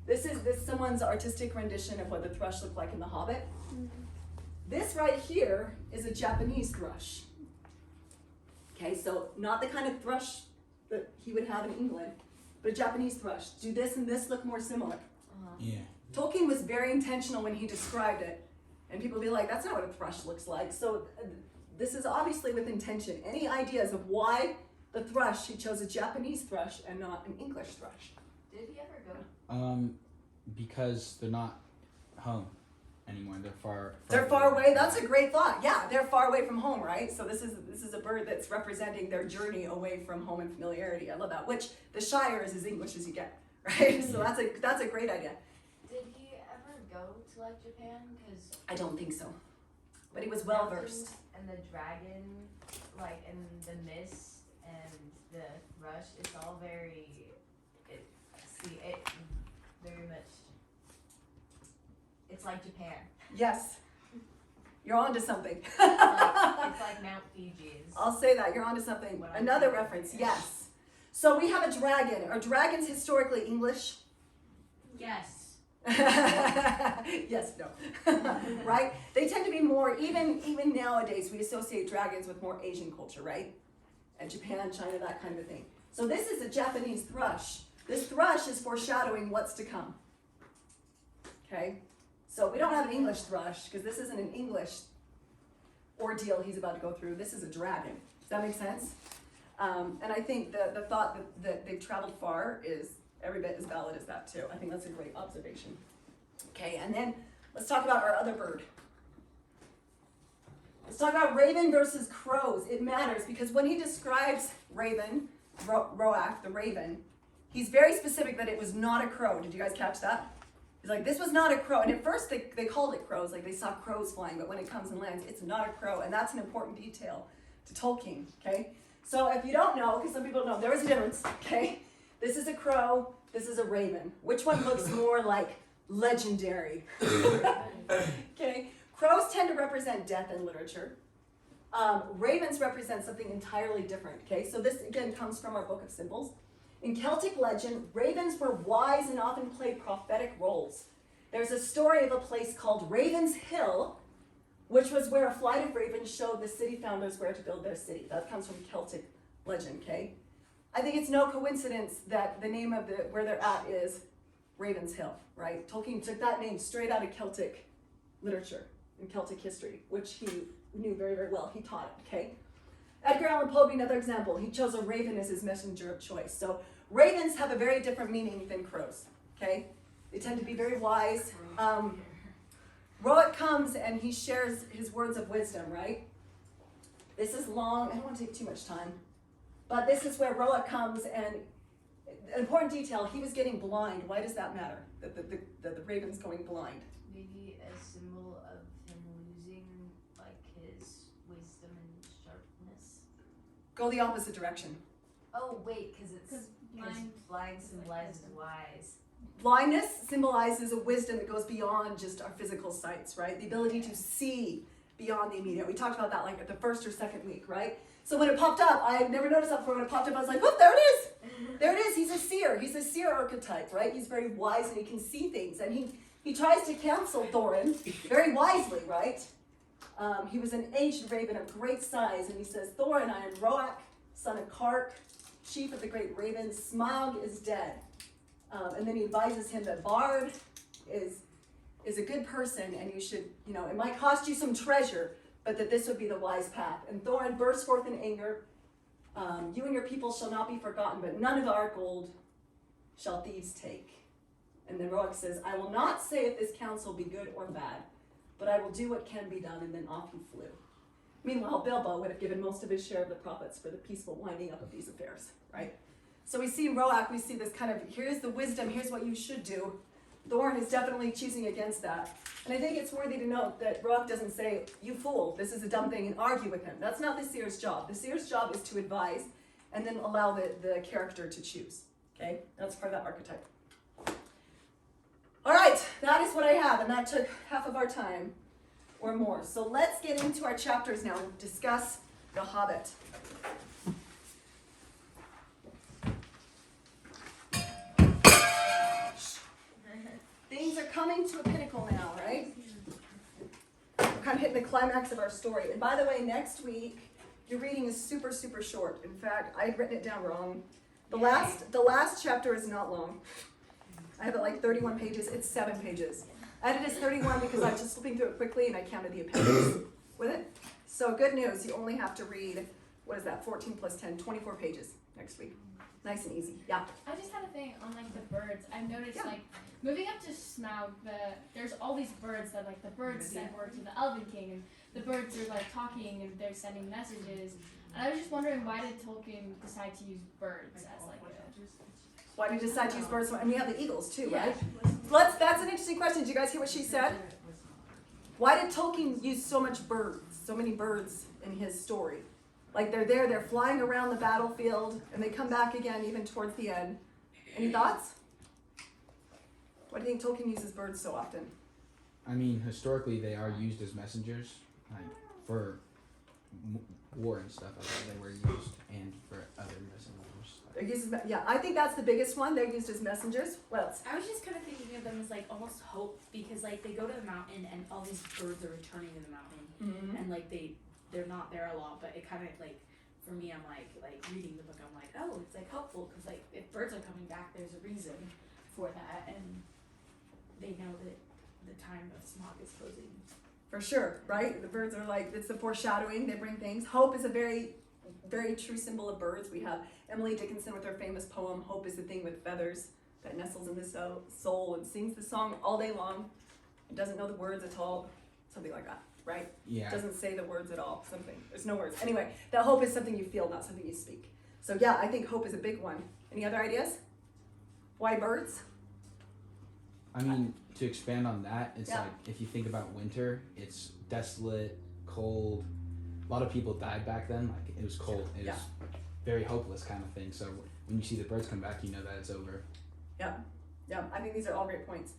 This is someone's artistic rendition of what the thrush looked like in The Hobbit. This right here is a Japanese thrush. Okay, so not the kind of thrush that he would have in England, but a Japanese thrush. Do this and this look more similar? Yeah. Tolkien was very intentional when he described it, and people be like, that's not what a thrush looks like. So this is obviously with intention. Any ideas of why the thrush, he chose a Japanese thrush and not an English thrush? Did he ever go? Because they're not home anymore. They're far. They're far away. That's a great thought. Yeah, they're far away from home, right? So this is a bird that's representing their journey away from home and familiarity. I love that. Which the Shire is as English as you get, right? So that's a great idea. Did he ever go to like Japan? Because I don't think so, but he was well versed. And the dragon, like, and the mist and the thrush, it's all very, it very much, it's like Japan. Yes, you're onto something. It's like Mount Fuji's. I'll say that you're onto something. What I'm Another thinking. reference, yes. So we have a dragon. Are dragons historically English? Yes. Yes, no. Right? They tend to be more, even nowadays, we associate dragons with more Asian culture, right? And Japan, China, that kind of a thing. So this is a Japanese thrush. This thrush is foreshadowing what's to come. Okay? So we don't have an English thrush, because this isn't an English ordeal he's about to go through. This is a dragon. Does that make sense? And I think the thought that they've traveled far is every bit as valid as that too. I think that's a great observation. Okay, and then let's talk about our other bird. Let's talk about raven versus crows. It matters because when he describes raven, Roach, the raven, he's very specific that it was not a crow. Did you guys catch that? He's like, this was not a crow. And at first they called it crows, like they saw crows flying, but when it comes and lands, it's not a crow. And that's an important detail to Tolkien, okay? So if you don't know, because some people don't know, there is a difference, okay? This is a crow, this is a raven. Which one looks more like legendary? Okay, crows tend to represent death in literature. Ravens represent something entirely different, okay? So this again comes from our book of symbols. In Celtic legend, ravens were wise and often played prophetic roles. There's a story of a place called Raven's Hill, which was where a flight of ravens showed the city founders where to build their city. That comes from Celtic legend, okay? I think it's no coincidence that the name of where they're at is Raven's Hill, right? Tolkien took that name straight out of Celtic literature and Celtic history, which he knew very, very well. He taught it, okay? Edgar Allan Poe, another example. He chose a raven as his messenger of choice. So ravens have a very different meaning than crows, okay? They tend to be very wise. Roach comes and he shares his words of wisdom, right? This is long. I don't want to take too much time. But this is where Roach comes and an important detail, he was getting blind. Why does that matter? That the raven's going blind. Maybe a symbol of him losing, like, his wisdom and sharpness. Go the opposite direction. Oh, wait, because blind symbolizes wise. Blindness symbolizes a wisdom that goes beyond just our physical sights, right? The ability to see beyond the immediate. We talked about that like at the first or second week, right? So when it popped up, I never noticed that before. When it popped up, I was like, whoop, there it is. There it is. He's a seer. He's a seer archetype, right? He's very wise and he can see things. And he tries to counsel Thorin very wisely, right? He was an aged raven of great size. And he says, Thorin, I am Roach, son of Kark, chief of the great ravens. Smaug is dead. And then he advises him that Bard is a good person and you should, it might cost you some treasure, but that this would be the wise path. And Thorin burst forth in anger. You and your people shall not be forgotten, but none of our gold shall thieves take. And then Roach says, I will not say if this counsel be good or bad, but I will do what can be done, and then off he flew. Meanwhile, Bilbo would have given most of his share of the profits for the peaceful winding up of these affairs, right? So we see in Roach, we see this kind of, here's the wisdom, here's what you should do. Thorin is definitely choosing against that. And I think it's worthy to note that Roach doesn't say, you fool, this is a dumb thing, and argue with him. That's not the seer's job. The seer's job is to advise and then allow the character to choose. Okay? That's part of that archetype. that is what I have, and that took half of our time or more. So let's get into our chapters now and discuss The Hobbit. Things are coming to a pinnacle now, right? We're kind of hitting the climax of our story. And by the way, next week, your reading is super, super short. In fact, I had written it down wrong. The last chapter is not long. I have it like 31 pages. It's 7 pages. I had it as 31 because I was just flipping through it quickly and I counted the appendix with it. So good news, you only have to read, 14 plus 10, 24 pages next week. Nice and easy. Yeah. I just had a thing on like the birds. I've noticed Yeah. like moving up to Smaug, there's all these birds that like the birds send word to the Elven King, and the birds are like talking and they're sending messages. And I was just wondering, why did Tolkien decide to use birds as like a... Why did you decide to use birds? And we have the eagles too, Yeah. right? That's an interesting question. Did you guys hear what she said? Why did Tolkien use so many birds in his story? Like they're flying around the battlefield, and they come back again even towards the end. Any thoughts? Why do you think Tolkien uses birds so often? I mean, historically, they are used as messengers, like for war and stuff. I think they were used, and for other messengers. They're used as, yeah, I think that's the biggest one. They're used as messengers. What else? I was just kind of thinking of them as like almost hope, because like they go to the mountain and all these birds are returning to the mountain, Mm-hmm. and like they're not there a lot, but it kind of like, for me, I'm like reading the book, I'm like, oh, it's like helpful, because like if birds are coming back, there's a reason for that, and they know that the time of Smaug is closing. For sure, right? The birds are like, it's the foreshadowing. They bring things. Hope is a very, very true symbol of birds. We have Emily Dickinson with her famous poem, Hope is the Thing with Feathers, that nestles in the soul and sings the song all day long. It doesn't know the words at all. Something like that, right? Yeah. It doesn't say the words at all. Something. There's no words. Anyway, that hope is something you feel, not something you speak. So yeah, I think hope is a big one. Any other ideas? Why birds? I mean, to expand on that, it's Yeah. like if you think about winter, it's desolate, cold. A lot of people died back then. Like it was cold. It Yeah. was very hopeless kind of thing. So when you see the birds come back, you know that it's over. Yeah, I think these are all great points.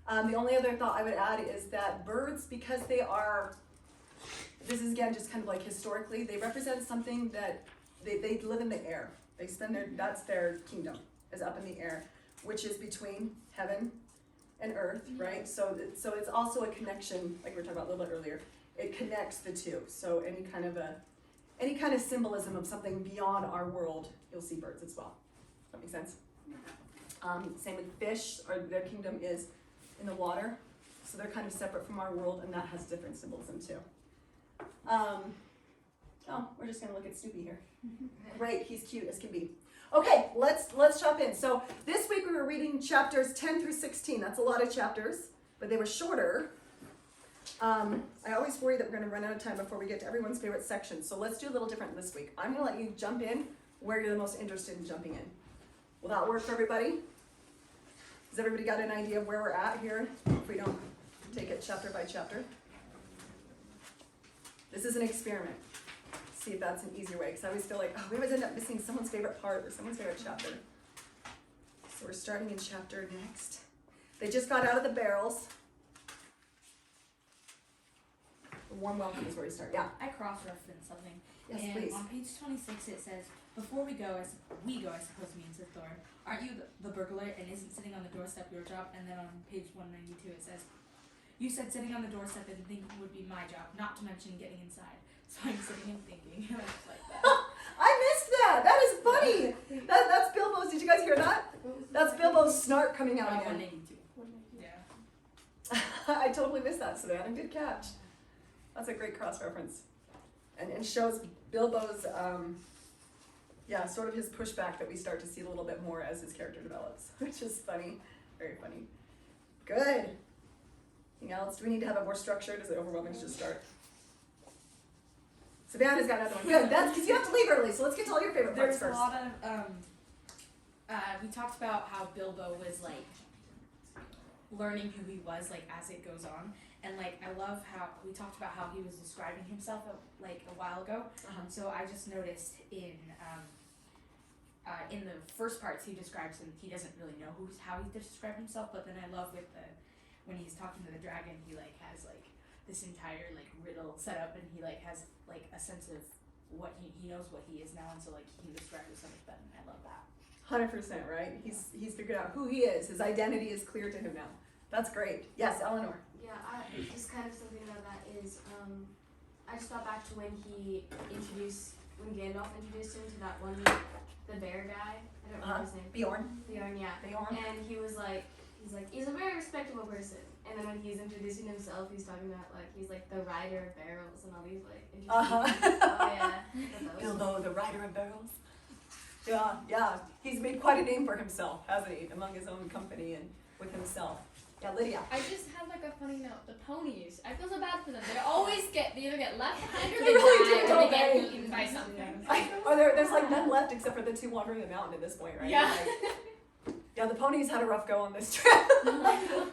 The only other thought I would add is that birds, because they are, this is again just kind of like historically, they represent something that they live in the air. They spend that's their kingdom, is up in the air, which is between heaven and earth, right? So it's also a connection, like we were talking about a little bit earlier. It connects the two. So any kind of symbolism of something beyond our world, you'll see birds as well. Does that make sense? Same with fish, or their kingdom is in the water, so they're kind of separate from our world, and that has different symbolism too. We're just gonna look at Snoopy here. Great, he's cute as can be. Okay, let's jump in. So this week we were reading chapters 10 through 16. That's a lot of chapters, but they were shorter. I always worry that we're gonna run out of time before we get to everyone's favorite section. So let's do a little different this week. I'm gonna let you jump in where you're the most interested in jumping in. Will that work for everybody? Has everybody got an idea of where we're at here? If we don't take it chapter by chapter. This is an experiment. See if that's an easier way, because I always feel like, we always end up missing someone's favorite part or someone's favorite chapter. So we're starting in chapter next. They just got out of the barrels. A warm welcome is where we start. Yeah. I cross-referenced something. Yes, and please. on page 26 it says, before we go, I suppose means with Thor, aren't you the burglar and isn't sitting on the doorstep your job? And then on page 192 it says, you said sitting on the doorstep and thinking would be my job, not to mention getting inside. So I'm sitting and thinking, and I just like that. I missed that. That is funny. That's Bilbo's. Did you guys hear that? That's Bilbo's snark coming out again. 192. Yeah. I totally missed that, Savannah. Good catch. That's a great cross-reference. And shows Bilbo's, sort of his pushback that we start to see a little bit more as his character develops, which is funny. Very funny. Good. Anything else? Do we need to have it more structured? Is it overwhelming to just start? Savannah's got another one. Good. That's because you have to leave early, so let's get to all your favorite parts There's first. a lot of, we talked about how Bilbo was like learning who he was like as it goes on, and like I love how we talked about how he was describing himself like a while ago. So I just noticed in the first parts he describes him, he doesn't really know how he described himself, but then I love with the when he's talking to the dragon, he like has like this entire like riddle set up, and he like has like a sense of what he knows what he is now, and so like he can describe it so much better. And I love that. 100%, right? He's figured out who he is. His identity is clear to him now. That's great. Yes, Eleanor. Yeah, just kind of something about that is, I just thought back to when Gandalf introduced him to that one, the bear guy. I don't remember his name. Bjorn. Bjorn, yeah. Bjorn. And he's like, he's a very respectable person. And then when he's introducing himself, he's talking about he's like the rider of barrels and all these like interesting things. Oh yeah. Bilbo, the rider of barrels. Yeah. He's made quite a name for himself, hasn't he? Among his own company and with himself. Yeah, Lydia. I just had like a funny note. The ponies. I feel so bad for them. They either get left behind or They they really die do, or they don't get they? eaten by something. There's like none left except for the two wandering the mountain at this point, right? Yeah. Yeah, the ponies had a rough go on this trip.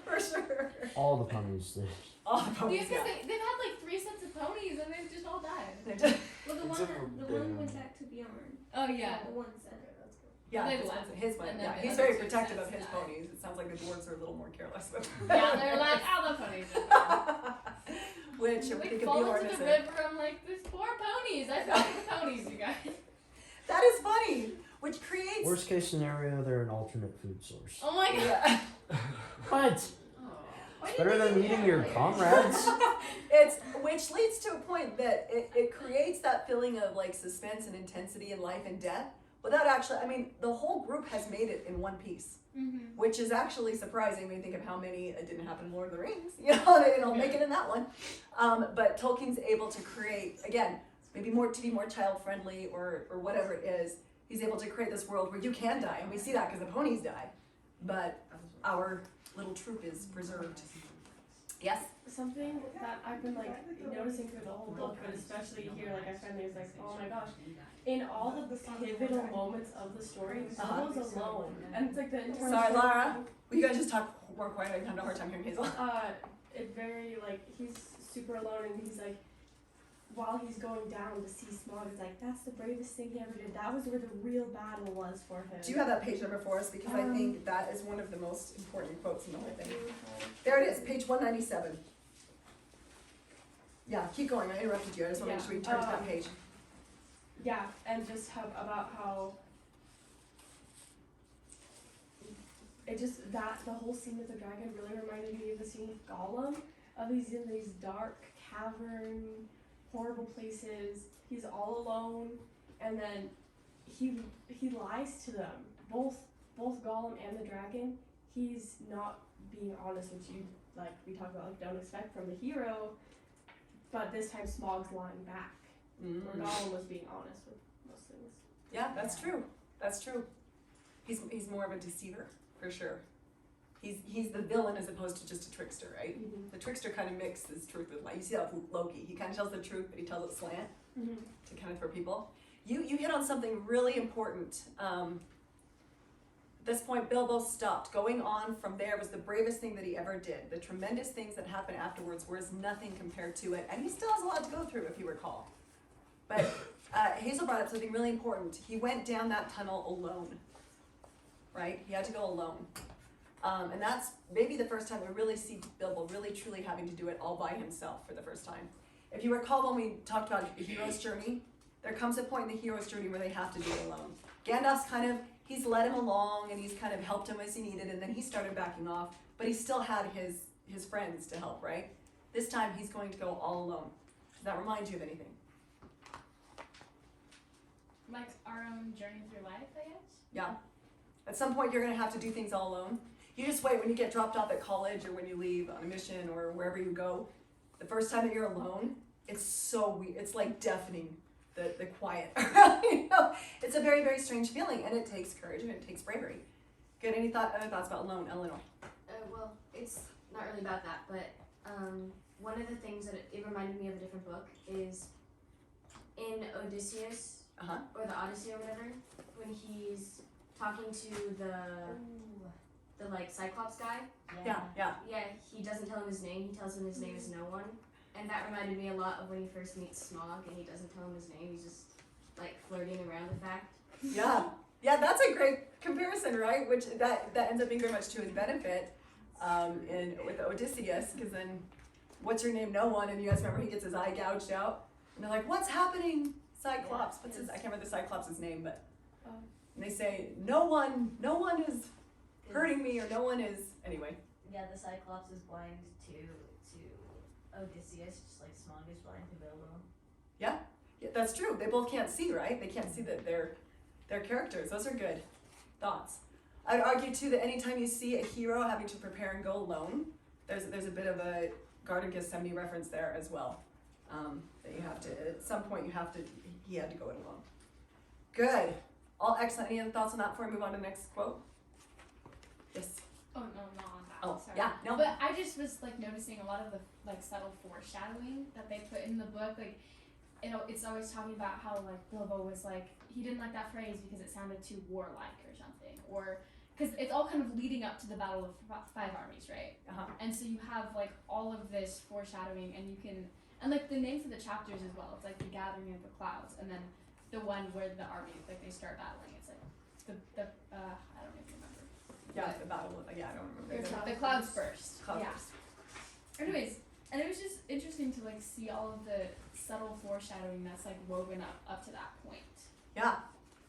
For sure. All the ponies did. All the ponies, Because yeah. they've had like 3 sets of ponies and they've just all died. They did. Well, the Except one for the one Ben. went back to Bjorn. Oh yeah. The one center. That's good. Yeah, They his left. one's his one. And then Yeah, the he's other very two protective of sets his died. ponies. It sounds like the dwarves are a little more careless with Yeah, they're like, the ponies are fine. Which, if we Like think of fall Bjorn into as the a... river, I'm like, there's 4 ponies. I feel like the ponies, you guys. That is funny. Which creates... Worst case scenario, they're an alternate food source. Oh my god. Yeah. What? Oh. It's better than eating your comrades. Which leads to a point that it creates that feeling of like suspense and intensity in life and death without actually, I mean, the whole group has made it in one piece, which is actually surprising when you think of how many it didn't happen in Lord of the Rings, they don't make it in that one. But Tolkien's able to create, again, maybe to be more child friendly or whatever it is, he's able to create this world where you can die, and we see that because the ponies die, but our little troop is preserved. Yes? Something that I've been like noticing through the whole book, but especially here, like I finally was like, oh my gosh. In all of the pivotal moments of the story, Bilbo's alone. And it's like the internal Sorry, struggle- Lara. Will you guys just talk more quiet? I'm having a hard time hearing Hazel. It very like he's super alone, and he's like, while he's going down to see Smaug, it's like that's the bravest thing he ever did. That was where the real battle was for him. Do you have that page number for us? Because I think that is one of the most important quotes in the whole thing. There it is, page 197. Yeah, keep going. I interrupted you. I just want to make sure we turn to that page. Yeah, and just about how it just that the whole scene with the dragon really reminded me of the scene with Gollum. He's in these dark cavern, horrible places. He's all alone, and then he lies to them. Both Gollum and the dragon. He's not being honest, which you like we talked about like don't expect from the hero. But this time Smaug's lying back. Where Gollum was being honest with most things. Yeah, that's true. That's true. He's more of a deceiver, for sure. He's the villain as opposed to just a trickster, right? The trickster kind of mixes truth with lie. You see that with Loki. He kind of tells the truth, but he tells it slant to kind of throw people. You hit on something really important. At this point, Bilbo stopped. Going on from there was the bravest thing that he ever did. The tremendous things that happened afterwards were as nothing compared to it. And he still has a lot to go through, if you recall. But Hazel brought up something really important. He went down that tunnel alone, right? He had to go alone. And that's maybe the first time we really see Bilbo really truly having to do it all by himself for the first time. If you recall when we talked about the hero's journey, there comes a point in the hero's journey where they have to do it alone. Gandalf's he's led him along and he's kind of helped him as he needed, and then he started backing off, but he still had his friends to help, right? This time he's going to go all alone. Does that remind you of anything? Like our own journey through life, I guess. Yeah. At some point you're going to have to do things all alone. You just wait when you get dropped off at college or when you leave on a mission or wherever you go. The first time that you're alone, it's so weird. It's like deafening, the quiet. It's a very, very strange feeling, and it takes courage and it takes bravery. Good. Other thoughts about alone, Eleanor? Well, it's not really about that, but one of the things that it reminded me of a different book is in Odysseus, or the Odyssey or whatever, when he's talking to the like Cyclops guy. Yeah. Yeah, he doesn't tell him his name. He tells him his name is no one, and that reminded me a lot of when he first meets Smaug, and he doesn't tell him his name. He's just like flirting around the fact. Yeah, that's a great comparison, right? Which that ends up being very much to his benefit. in with Odysseus, because then, what's your name? No one. And you guys remember he gets his eye gouged out, and they're like, "What's happening, Cyclops?" What's his? I can't remember the Cyclops' name, but and they say, "No one is hurting me, or no one is." Anyway. Yeah, the Cyclops is blind to Odysseus, just like Smog is blind to Bilbo. Yeah, that's true. They both can't see, right? They can't see that they're characters. Those are good thoughts. I'd argue too that anytime you see a hero having to prepare and go alone, there's a bit of a Garden Gethsemane reference there as well. That you have to, at some point he had to go it alone. Good. All excellent. Any other thoughts on that before we move on to the next quote? Yes. Oh no, not on that. Oh, Sorry. yeah, no. But I just was like noticing a lot of the like subtle foreshadowing that they put in the book. Like, it's always talking about how like Bilbo was like he didn't like that phrase because it sounded too warlike or something, or because it's all kind of leading up to the Battle of Five Armies, right? And so you have like all of this foreshadowing, and you can like the names of the chapters as well. It's like the Gathering of the Clouds, and then the one where the army like they start battling. It's like the I don't even remember. Yeah, the battle. Yeah, I don't remember. The clouds burst. Cloud Yeah. burst. Anyways, and it was just interesting to like see all of the subtle foreshadowing that's like woven up to that point. Yeah,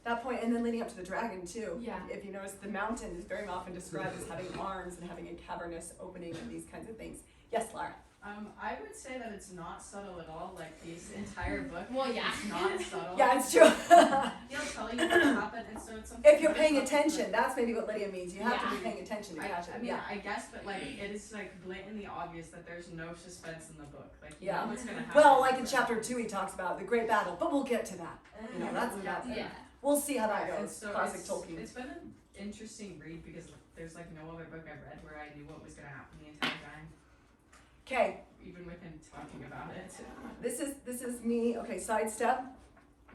that point, and then leading up to the dragon too. Yeah. If you notice, the mountain is very often described as having arms and having a cavernous opening and these kinds of things. Yes, Lara. I would say that it's not subtle at all. Like this entire book, Well, yeah. it's not subtle. Yeah, it's true. He'll tell you what happened, and so it's something. If you're very paying subtle, attention, that's maybe what Lydia means. You have to be Yeah. paying attention to catch it. I mean, Yeah. I guess, but like it is like blatantly obvious that there's no suspense in the book. Like you Yeah. know what's gonna happen. Well, like in chapter 2, he talks about the great battle, but we'll get to that. You know, that's Yeah. We'll see how that And goes. so Classic it's, Tolkien. It's been an interesting read because there's like no other book I've read where I knew what was gonna happen the entire time, Okay, even with him talking about it. this is me. Okay, sidestep.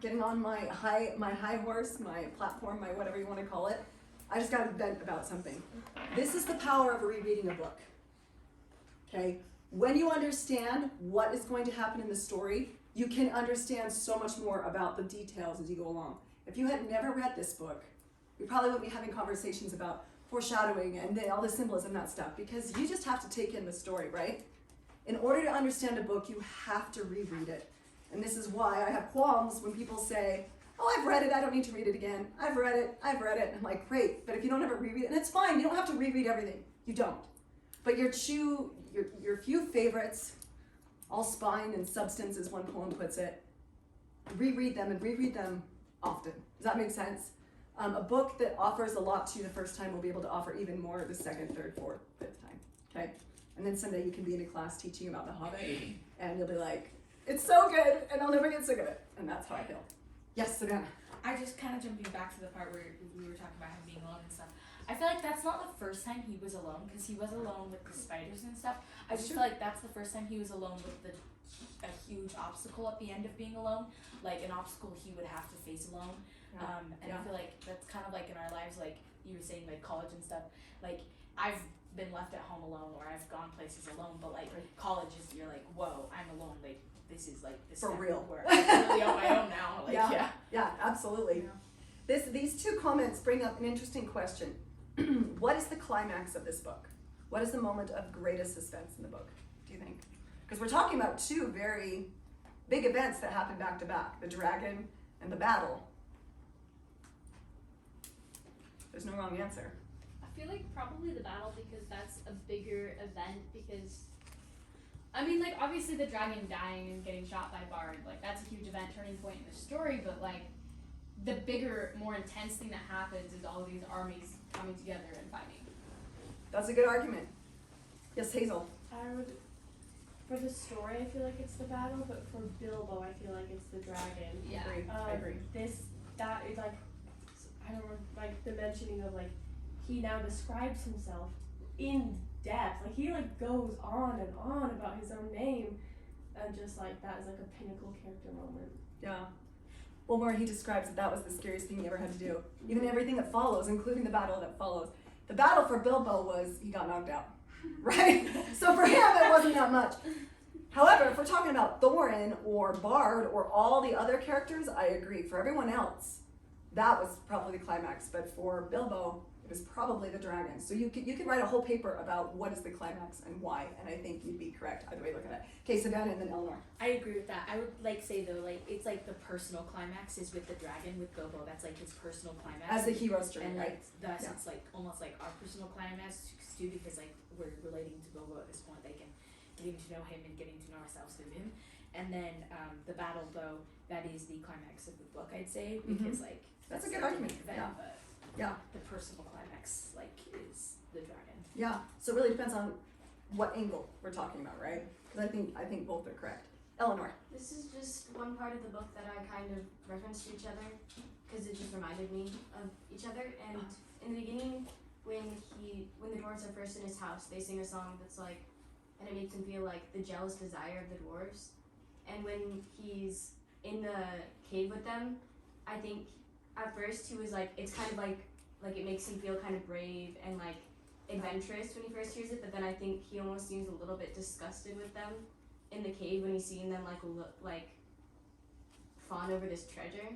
Getting on my high horse, my platform, my whatever you want to call it. I just got to vent about something. This is the power of rereading a book. Okay, when you understand what is going to happen in the story, you can understand so much more about the details as you go along. If you had never read this book, we probably wouldn't be having conversations about foreshadowing and all the symbolism and that stuff, because you just have to take in the story, right? In order to understand a book, you have to reread it. And this is why I have qualms when people say, "Oh, I've read it, I don't need to read it again. I've read it. And I'm like, great, but if you don't ever reread it, and it's fine, you don't have to reread everything. You don't. But your few favorites, all spine and substance, as one poem puts it, reread them often. Does that make sense? A book that offers a lot to you the first time will be able to offer even more the second, third, fourth, fifth time. Okay? And then someday you can be in a class teaching about the Hobbit, and you'll be like, it's so good, and I'll never get sick of it. And that's how I feel. Yes, Savannah. I just kind of jumping back to the part where we were talking about him being alone and stuff. I feel like that's not the first time he was alone, because he was alone with the spiders and stuff. I just feel like that's the first time he was alone with a huge obstacle at the end of being alone, like an obstacle he would have to face alone. And I feel like that's kind of like in our lives, like you were saying, like college and stuff. Like I've been left at home alone, or I've gone places alone, but like college is, you're like, whoa, I'm alone. Like this is like this For real. where I'm really on my own now. Like Yeah, absolutely. Yeah. These two comments bring up an interesting question. What is the climax of this book? What is the moment of greatest suspense in the book, do you think? Because we're talking about two very big events that happen back to back, the dragon and the battle. There's no wrong answer. I feel like probably the battle, because that's a bigger event, because I mean, like, obviously the dragon dying and getting shot by Bard, like, that's a huge event, turning point in the story, but like the bigger, more intense thing that happens is all of these armies coming together and fighting. That's a good argument. Yes, Hazel. For the story, I feel like it's the battle, but for Bilbo, I feel like it's the dragon. Yeah. I agree. That is like, I don't know, like the mentioning of like, he now describes himself in depth. Like he like goes on and on about his own name, and just like that is like a pinnacle character moment. Yeah. Well, where he describes that was the scariest thing he ever had to do. Even everything that follows, including the battle that follows. The battle for Bilbo was he got knocked out, right? So for him, it wasn't that much. However, if we're talking about Thorin or Bard or all the other characters, I agree. For everyone else, that was probably the climax. But for Bilbo, It was probably the dragon. So you could write a whole paper about what is the climax and why, and I think you'd be correct either way you look at it. Okay, Savannah and then Eleanor. I agree with that. I would like say though, like it's like the personal climax is with the dragon with Bilbo. That's like his personal climax. As the hero's journey, and right? like thus Yeah. it's like almost like our personal climax too, because like we're relating to Bilbo at this point, like and getting to know him and getting to know ourselves through him. And then the battle though, that is the climax of the book, I'd say, because like That's a like good the argument, main event, yeah. but Yeah. the personal climax like is the dragon. Yeah. So it really depends on what angle we're talking about, right? Because I think both are correct. Eleanor. This is just one part of the book that I kind of referenced to each other because it just reminded me of each other. And in the beginning, when the dwarves are first in his house, they sing a song that's like, and it makes him feel like the jealous desire of the dwarves. And when he's in the cave with them, I think at first he was like, it's kind of like it makes him feel kind of brave and like adventurous when he first hears it. But then I think he almost seems a little bit disgusted with them in the cave when he's seeing them like fawn over this treasure.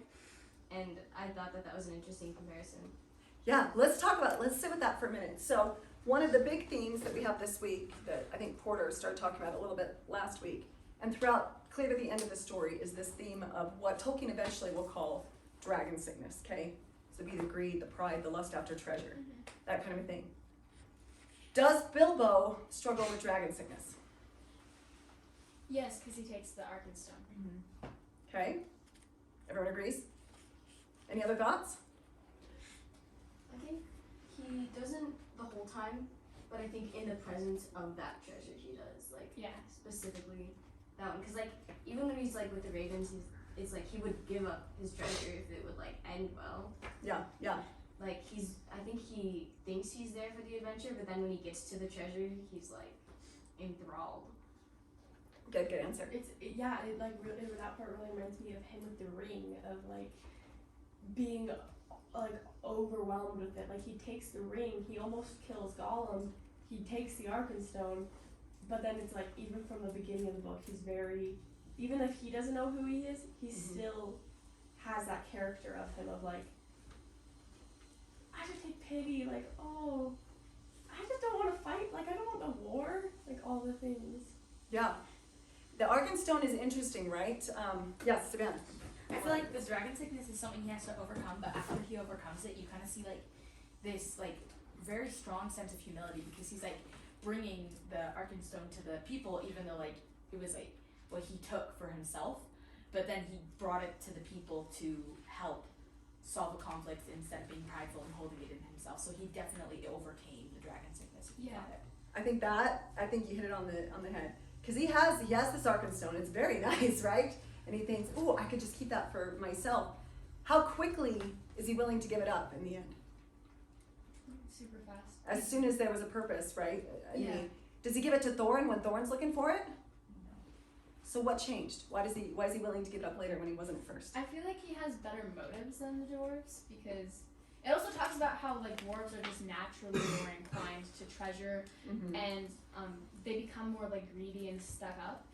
And I thought that was an interesting comparison. Yeah, let's sit with that for a minute. So one of the big themes that we have this week that I think Porter started talking about a little bit last week, and throughout clear to the end of the story is this theme of what Tolkien eventually will call dragon sickness, okay? So be the greed, the pride, the lust after treasure, that kind of a thing. Does Bilbo struggle with dragon sickness? Yes, because he takes the Arkenstone. Okay, everyone agrees? Any other thoughts? I think he doesn't the whole time, but I think in the presence of that treasure he does, like Yeah. specifically that one. Because like even when he's like with the ravens, it's like he would give up his treasure if it would like end well. Yeah. Like I think he thinks he's there for the adventure, but then when he gets to the treasure, he's like enthralled. Good answer. That part really reminds me of him with the ring, of like being like overwhelmed with it. Like he takes the ring, he almost kills Gollum, he takes the Arkenstone, but then it's like even from the beginning of the book, he's very, even if he doesn't know who he is, he still has that character of him of like, I just take pity, like, oh, I just don't want to fight, like I don't want the war, like all the things. Yeah. The Arkenstone is interesting, right? Yes, Savannah. I feel like the dragon sickness is something he has to overcome, but after he overcomes it, you kind of see like this like very strong sense of humility, because he's like bringing the Arkenstone to the people, even though like it was like what he took for himself, but then he brought it to the people to help solve a conflict instead of being prideful and holding it in himself. So he definitely overcame the dragon sickness. If you got it. I think you hit it on the head, because he has this Arkenstone. It's very nice, right? And he thinks, oh, I could just keep that for myself. How quickly is he willing to give it up in the end? Super fast. As soon as there was a purpose, right? I Yeah. mean, does he give it to Thorin when Thorin's looking for it? So what changed? Why is he willing to give it up later when he wasn't at first? I feel like he has better motives than the dwarves, because it also talks about how like dwarves are just naturally more inclined to treasure, and they become more like greedy and stuck up,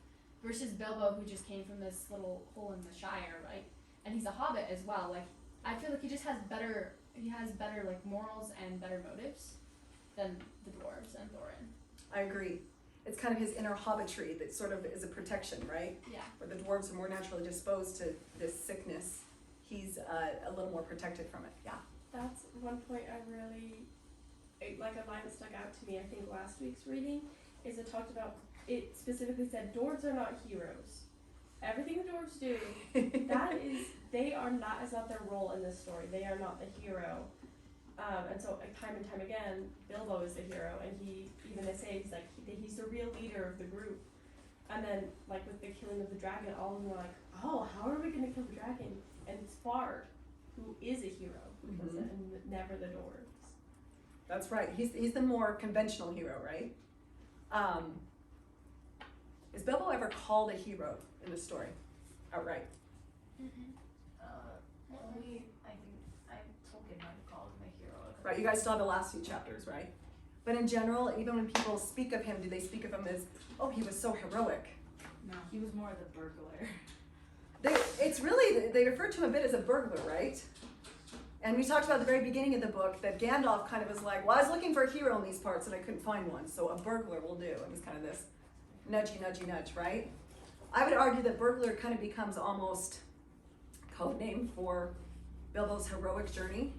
versus Bilbo, who just came from this little hole in the Shire, right? And he's a hobbit as well. Like I feel like he just has better like morals and better motives than the dwarves and Thorin. I agree. It's kind of his inner hobbitry that sort of is a protection, right? Yeah. Where the dwarves are more naturally disposed to this sickness. He's a little more protected from it. Yeah. That's one point a line that stuck out to me, I think last week's reading, is it talked about, it specifically said dwarves are not heroes. Everything the dwarves do, it's not their role in this story. They are not the hero. And so time and time again, Bilbo is the hero, and they say he's the real leader of the group. And then like with the killing of the dragon, all of them were like, oh, how are we gonna kill the dragon? And it's Bard, who is a hero, and never the dwarves. That's right. He's the more conventional hero, right? Is Bilbo ever called a hero in the story, outright? Only Tolkien might have called him a hero. Right. You guys still have the last few chapters, right? But in general, even when people speak of him, do they speak of him as, oh, he was so heroic? No, he was more the burglar. They refer to him a bit as a burglar, right? And we talked about at the very beginning of the book that Gandalf kind of was like, well, I was looking for a hero in these parts and I couldn't find one, so a burglar will do. It was kind of this nudgy, nudgy, nudge, right? I would argue that burglar kind of becomes almost a code name for Bilbo's heroic journey.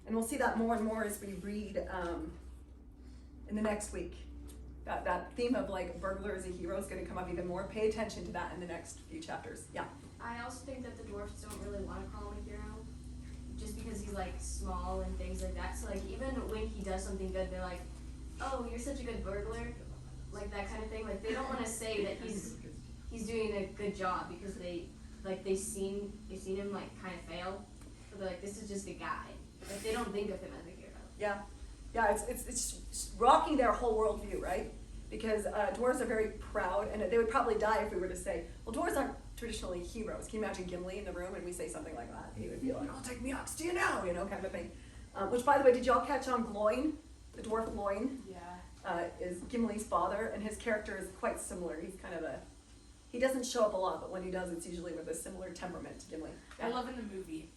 And we'll see that more and more as we read in the next week. That theme of like burglar as a hero is going to come up even more. Pay attention to that in the next few chapters. Yeah. I also think that the dwarfs don't really want to call him a hero, just because he's like small and things like that. So like even when he does something good, they're like, "Oh, you're such a good burglar," like that kind of thing. Like they don't want to say that he's doing a good job because they've seen him like kind of fail. So they're like, "This is just a guy." Like they don't think of him as a hero. Yeah. Yeah, it's rocking their whole worldview, right? Because dwarves are very proud, and they would probably die if we were to say, well, dwarves aren't traditionally heroes. Can you imagine Gimli in the room and we say something like that? He would be like, I'll take the ox to you now, kind of a thing. Which, by the way, did y'all catch on Gloin? The dwarf Gloin is Gimli's father, and his character is quite similar. He's kind of he doesn't show up a lot, but when he does, it's usually with a similar temperament to Gimli. I love in the movie,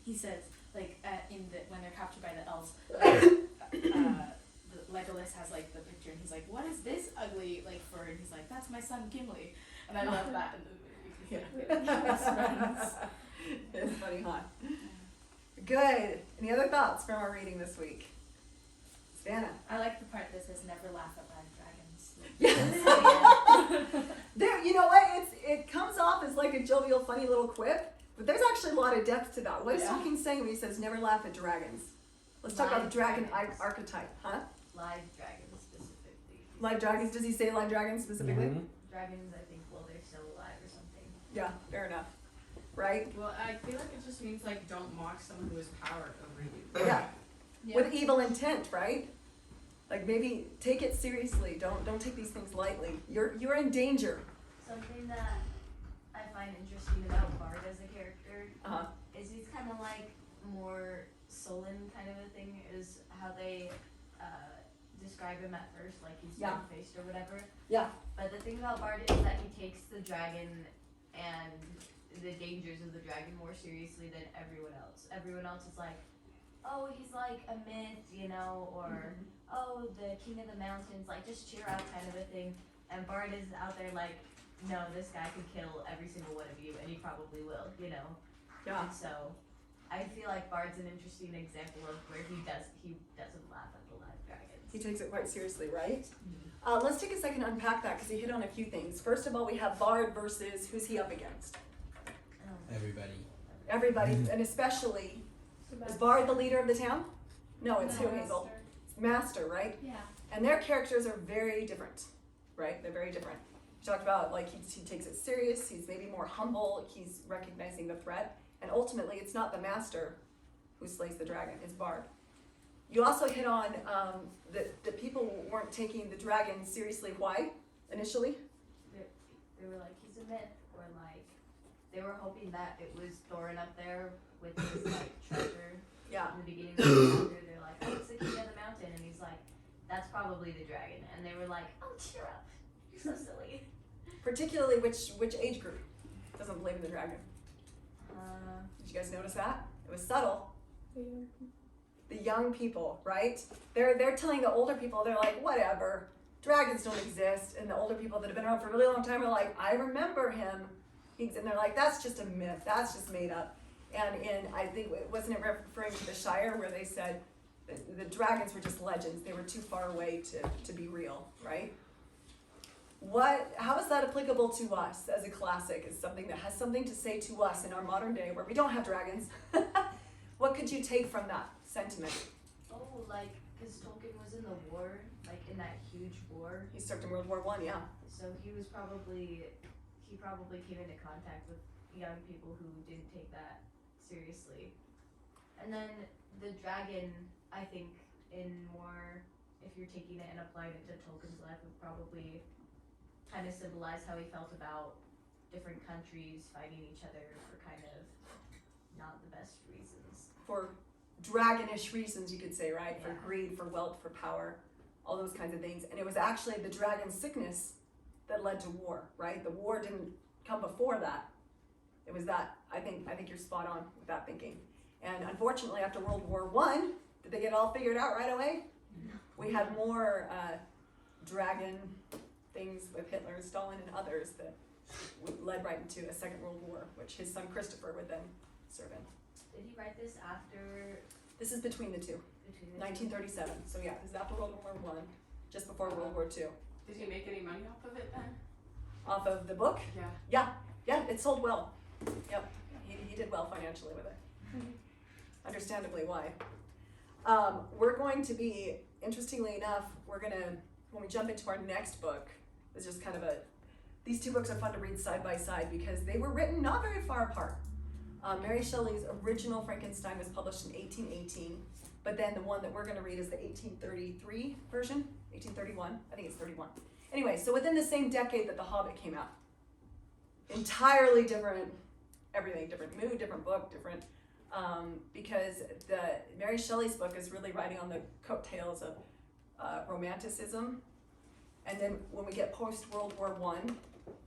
he says, like, when they're captured by the elves, Legolas has like the picture and he's like, what is this ugly like fur? And he's like, that's my son Gimli. And I love that in the movie. Yeah. Best friends. It's funny, huh? Good. Any other thoughts from our reading this week? Savannah? I like the part that says never laugh at live dragons. Yes. There, you know what? It comes off as like a jovial, funny little quip, but there's actually a lot of depth to that. What is Tolkien saying when he says never laugh at dragons? Let's talk about the dragon archetype, huh? Live dragons specifically. Live dragons? Does he say live dragons specifically? Mm-hmm. Dragons, I think, well, they're still alive or something. Yeah, fair enough. Right? Well, I feel like it just means like don't mock someone who has power over you. Yeah. With evil intent, right? Like maybe take it seriously. Don't take these things lightly. You're in danger. Something that I find interesting about Bard as a character is he's kind of like more sullen kind of a thing, is how they describe him at first, like he's stone-faced or whatever. Yeah. But the thing about Bard is that he takes the dragon and the dangers of the dragon more seriously than everyone else. Everyone else is like, oh, he's like a myth, or oh, the king of the mountains, like just cheer out kind of a thing. And Bard is out there like, no, this guy could kill every single one of you, and he probably will, Yeah. And so I feel like Bard's an interesting example of where he doesn't laugh at the live dragons. He takes it quite seriously, right? Let's take a second to unpack that because he hit on a few things. First of all, we have Bard versus who's he up against? Everybody, and especially, is Bard the leader of the town? No, it's who, Hazel? Master, right? Yeah. And their characters are very different, right? They're very different. You talked about like he takes it serious, he's maybe more humble, he's recognizing the threat, and ultimately it's not the master who slays the dragon, it's Bard. You also hit on that people weren't taking the dragon seriously. Why, initially? They were like, he's a myth, or like, they were hoping that it was Thorin up there with his like treasure. Yeah. In the beginning of the chapter, they're like, oh, it's the king of the mountain, and he's like, that's probably the dragon. And they were like, oh, cheer up, you're so silly. Particularly which age group doesn't believe in the dragon? Did you guys notice that? It was subtle. The young people, right? They're telling the older people, they're like, whatever, dragons don't exist. And the older people that have been around for a really long time are like, I remember him. And they're like, that's just a myth, that's just made up. And I think, wasn't it referring to the Shire where they said the dragons were just legends, they were too far away to be real, right? How is that applicable to us as a classic, as something that has something to say to us in our modern day where we don't have dragons? What could you take from that sentiment? Oh, like, because Tolkien was in the war, like in that huge war. He served in World War I, yeah. So he probably came into contact with young people who didn't take that seriously. And then the dragon, I think, if you're taking it and applying it to Tolkien's life, would probably kind of symbolize how he felt about different countries fighting each other for kind of not the best reasons. For dragonish reasons, you could say, right? Yeah. For greed, for wealth, for power, all those kinds of things. And it was actually the dragon sickness that led to war, right? The war didn't come before that. It was that. I think you're spot on with that thinking. And unfortunately, after World War I, did they get it all figured out right away? We had more dragon things with Hitler and Stalin and others that led right into a Second World War, which his son Christopher would then serve in. Did he write this after This is between the two, between the 1937. So yeah, this is after World War I, just before World War II. Did he make any money off of it then? Off of the book, Yeah. yeah, it sold well. Yep, he did well financially with it. Understandably why. We're going to be, interestingly enough, when we jump into our next book, it's just kind of these two books are fun to read side by side because they were written not very far apart. Mary Shelley's original Frankenstein was published in 1818, but then the one that we're going to read is the 1833 version, 1831, I think it's 31. Anyway, so within the same decade that The Hobbit came out, entirely different, everything, different mood, different book, different, because Mary Shelley's book is really riding on the coattails of Romanticism, and then when we get post-World War I,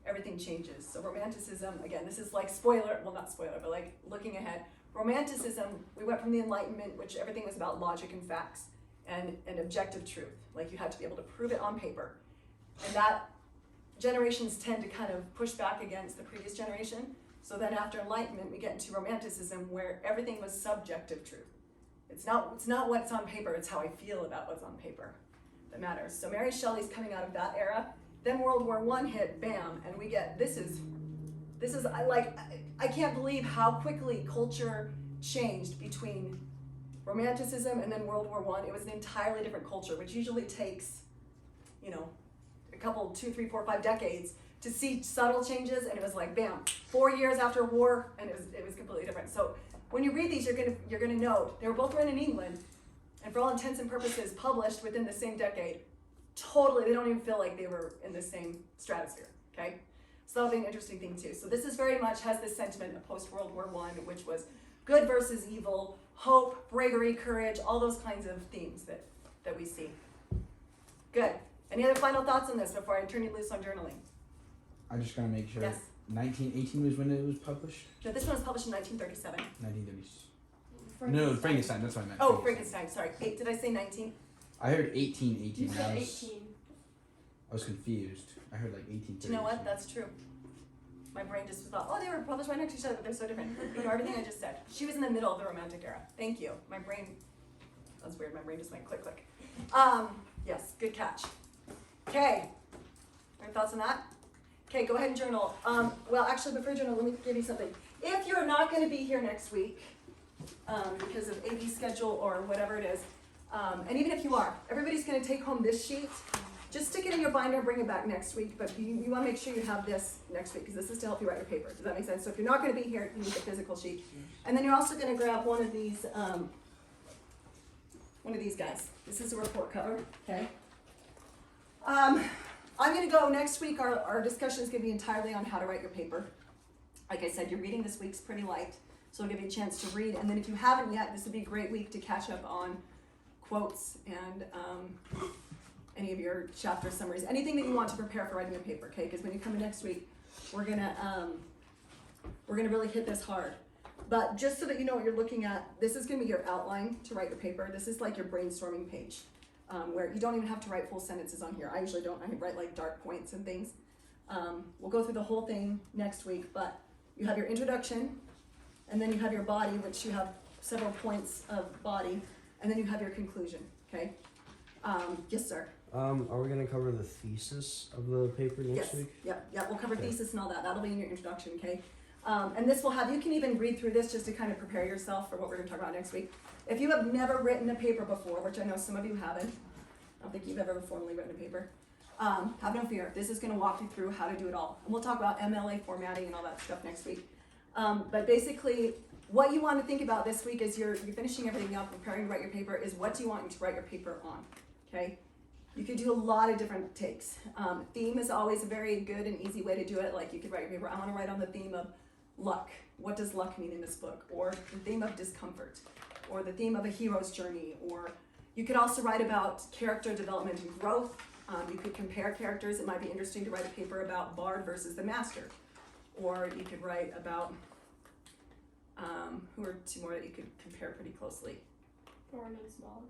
everything changes. So Romanticism, again, this is like not spoiler, but like looking ahead. Romanticism, we went from the Enlightenment, which everything was about logic and facts and objective truth. Like you had to be able to prove it on paper. And that generations tend to kind of push back against the previous generation. So then after Enlightenment, we get into Romanticism where everything was subjective truth. It's not what's on paper, it's how I feel about what's on paper that matters. So Mary Shelley's coming out of that era. Then World War I hit, bam, and we get, this is I can't believe how quickly culture changed between Romanticism and then World War I. It was an entirely different culture, which usually takes, a couple, 2, 3, 4, 5 decades to see subtle changes, and it was like, bam, 4 years after war, and it was completely different. So when you read these, you're gonna note, they were both written in England, and for all intents and purposes, published within the same decade. Totally, they don't even feel like they were in the same stratosphere, okay? So that'll be an interesting thing too. So this is very much has this sentiment of post-World War I, which was good versus evil, hope, bravery, courage, all those kinds of themes that we see. Good. Any other final thoughts on this before I turn you loose on journaling? I'm just gonna make sure. Yes. 1918 was when it was published? No, this one was published in 1937. 1930s. No, Frankenstein, that's what I meant. Oh, Frankenstein, sorry. Did I say 19? I heard 1818. You said 18. I was confused. I heard like 1830. Do you know what? That's true. My brain just thought, oh, they were published right next to each other, but they're so different. Ignore everything I just said. She was in the middle of the Romantic era. Thank you. My brain, that's weird. My brain just went click, click. Yes, good catch. Okay. Any thoughts on that? Okay, go ahead and journal. Well, actually, before journal, let me give you something. If you're not going to be here next week because of AV schedule or whatever it is, and even if you are, everybody's going to take home this sheet. Just stick it in your binder and bring it back next week, but you want to make sure you have this next week because this is to help you write your paper. Does that make sense? So if you're not going to be here, you need the physical sheet. And then you're also going to grab one of these guys. This is a report cover, okay? I'm going to go next week. Our discussion is going to be entirely on how to write your paper. Like I said, your reading this week's pretty light, so it'll give you a chance to read. And then if you haven't yet, this would be a great week to catch up on quotes and any of your chapter summaries, anything that you want to prepare for writing a paper, okay? Because when you come in next week, we're gonna really hit this hard. But just so that you know what you're looking at, this is gonna be your outline to write your paper. This is like your brainstorming page, where you don't even have to write full sentences on here. I usually don't. I write like dark points and things. We'll go through the whole thing next week, but you have your introduction, and then you have your body, which you have several points of body, and then you have your conclusion, okay? Yes, sir. Are we going to cover the thesis of the paper next week? Yep, we'll cover Okay. thesis and all that. That'll be in your introduction, okay? And this will have, you can even read through this just to kind of prepare yourself for what we're going to talk about next week. If you have never written a paper before, which I know some of you haven't, I don't think you've ever formally written a paper, have no fear. This is going to walk you through how to do it all. And we'll talk about MLA formatting and all that stuff next week. But basically, what you want to think about this week as you're finishing everything up, preparing to write your paper, is what do you want to write your paper on, okay? You could do a lot of different takes. Theme is always a very good and easy way to do it. Like you could write your paper, I want to write on the theme of luck. What does luck mean in this book? Or the theme of discomfort, or the theme of a hero's journey. Or you could also write about character development and growth. You could compare characters. It might be interesting to write a paper about Bard versus the Master. Or you could write about Who are two more that you could compare pretty closely? Thorn and Smog.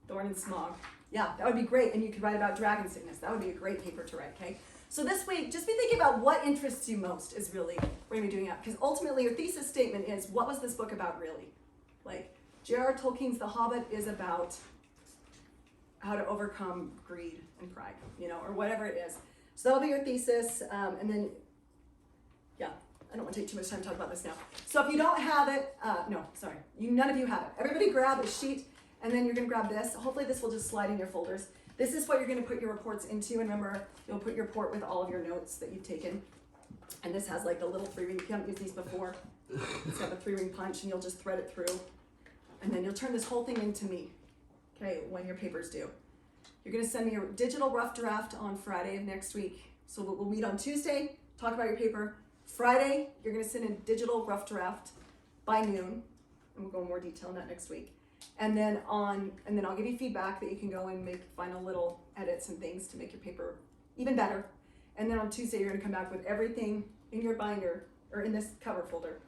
Thorn and Smog. Yeah, that would be great. And you could write about dragon sickness. That would be a great paper to write, okay? So this week, just be thinking about what interests you most is really, we're gonna be doing that. Because ultimately your thesis statement is, what was this book about really? Like, J.R.R. Tolkien's The Hobbit is about how to overcome greed and pride, you know, or whatever it is. So that'll be your thesis, and then, yeah, I don't want to take too much time to talk about this now. So if you don't have it, none of you have it. Everybody grab a sheet, and then you're going to grab this. Hopefully this will just slide in your folders. This is what you're going to put your reports into, and remember, you'll put your report with all of your notes that you've taken. And this has like a little 3-ring, if you haven't used these before, it's got the 3-ring punch, and you'll just thread it through. And then you'll turn this whole thing into me, okay, when your paper's due. You're going to send me a digital rough draft on Friday of next week. So we'll meet on Tuesday, talk about your paper. Friday, you're going to send a digital rough draft by noon, and we'll go in more detail on that next week. And then I'll give you feedback that you can go and make final little edits and things to make your paper even better. And then on Tuesday, you're going to come back with everything in your binder or in this cover folder.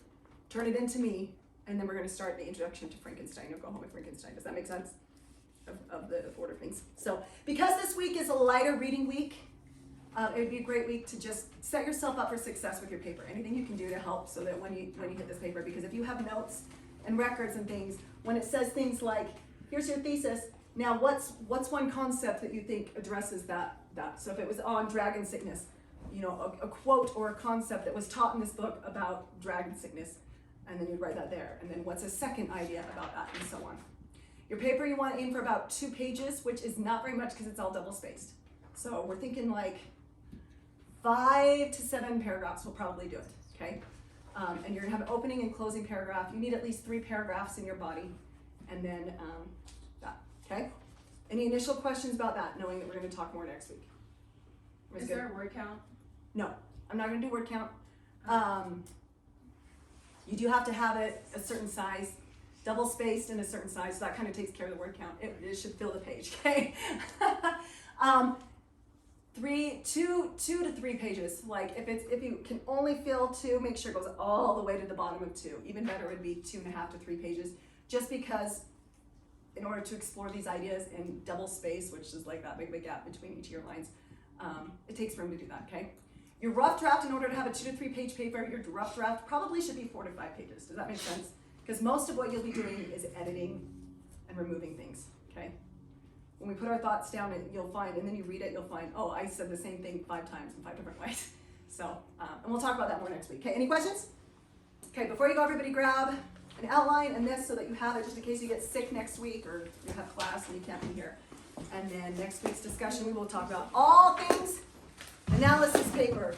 Turn it into me, and then we're going to start the introduction to Frankenstein, or go home with Frankenstein. Does that make sense? Of the order of things. So because this week is a lighter reading week, it would be a great week to just set yourself up for success with your paper. Anything you can do to help so that when you hit this paper, because if you have notes and records and things, when it says things like, here's your thesis, now what's one concept that you think addresses that? So if it was on dragon sickness, you know, a quote or a concept that was taught in this book about dragon sickness, and then you'd write that there. And then what's a second idea about that, and so on. Your paper, you want to aim for about 2 pages, which is not very much because it's all double spaced. So we're thinking like 5 to 7 paragraphs will probably do it, okay? And you're gonna have an opening and closing paragraph. You need at least 3 paragraphs in your body, and then that, okay? Any initial questions about that, knowing that we're gonna talk more next week? Is there a word count? No, I'm not gonna do word count. You do have to have it a certain size, double spaced and a certain size, so that kind of takes care of the word count. It should fill the page, okay? 2 to 3 pages. Like if you can only fill 2, make sure it goes all the way to the bottom of 2. Even better would be 2.5 to 3 pages, just because in order to explore these ideas in double space, which is like that big gap between each of your lines, it takes room to do that, okay? Your rough draft, in order to have a 2 to 3 page paper, your rough draft probably should be 4 to 5 pages. Does that make sense? Because most of what you'll be doing is editing and removing things, okay? When we put our thoughts down, you'll find, and then you read it, you'll find, oh, I said the same thing 5 times in 5 different ways. So, and we'll talk about that more next week. Okay, any questions? Okay, before you go, everybody grab an outline and this so that you have it just in case you get sick next week or you have class and you can't be here. And then next week's discussion, we will talk about all things analysis paper.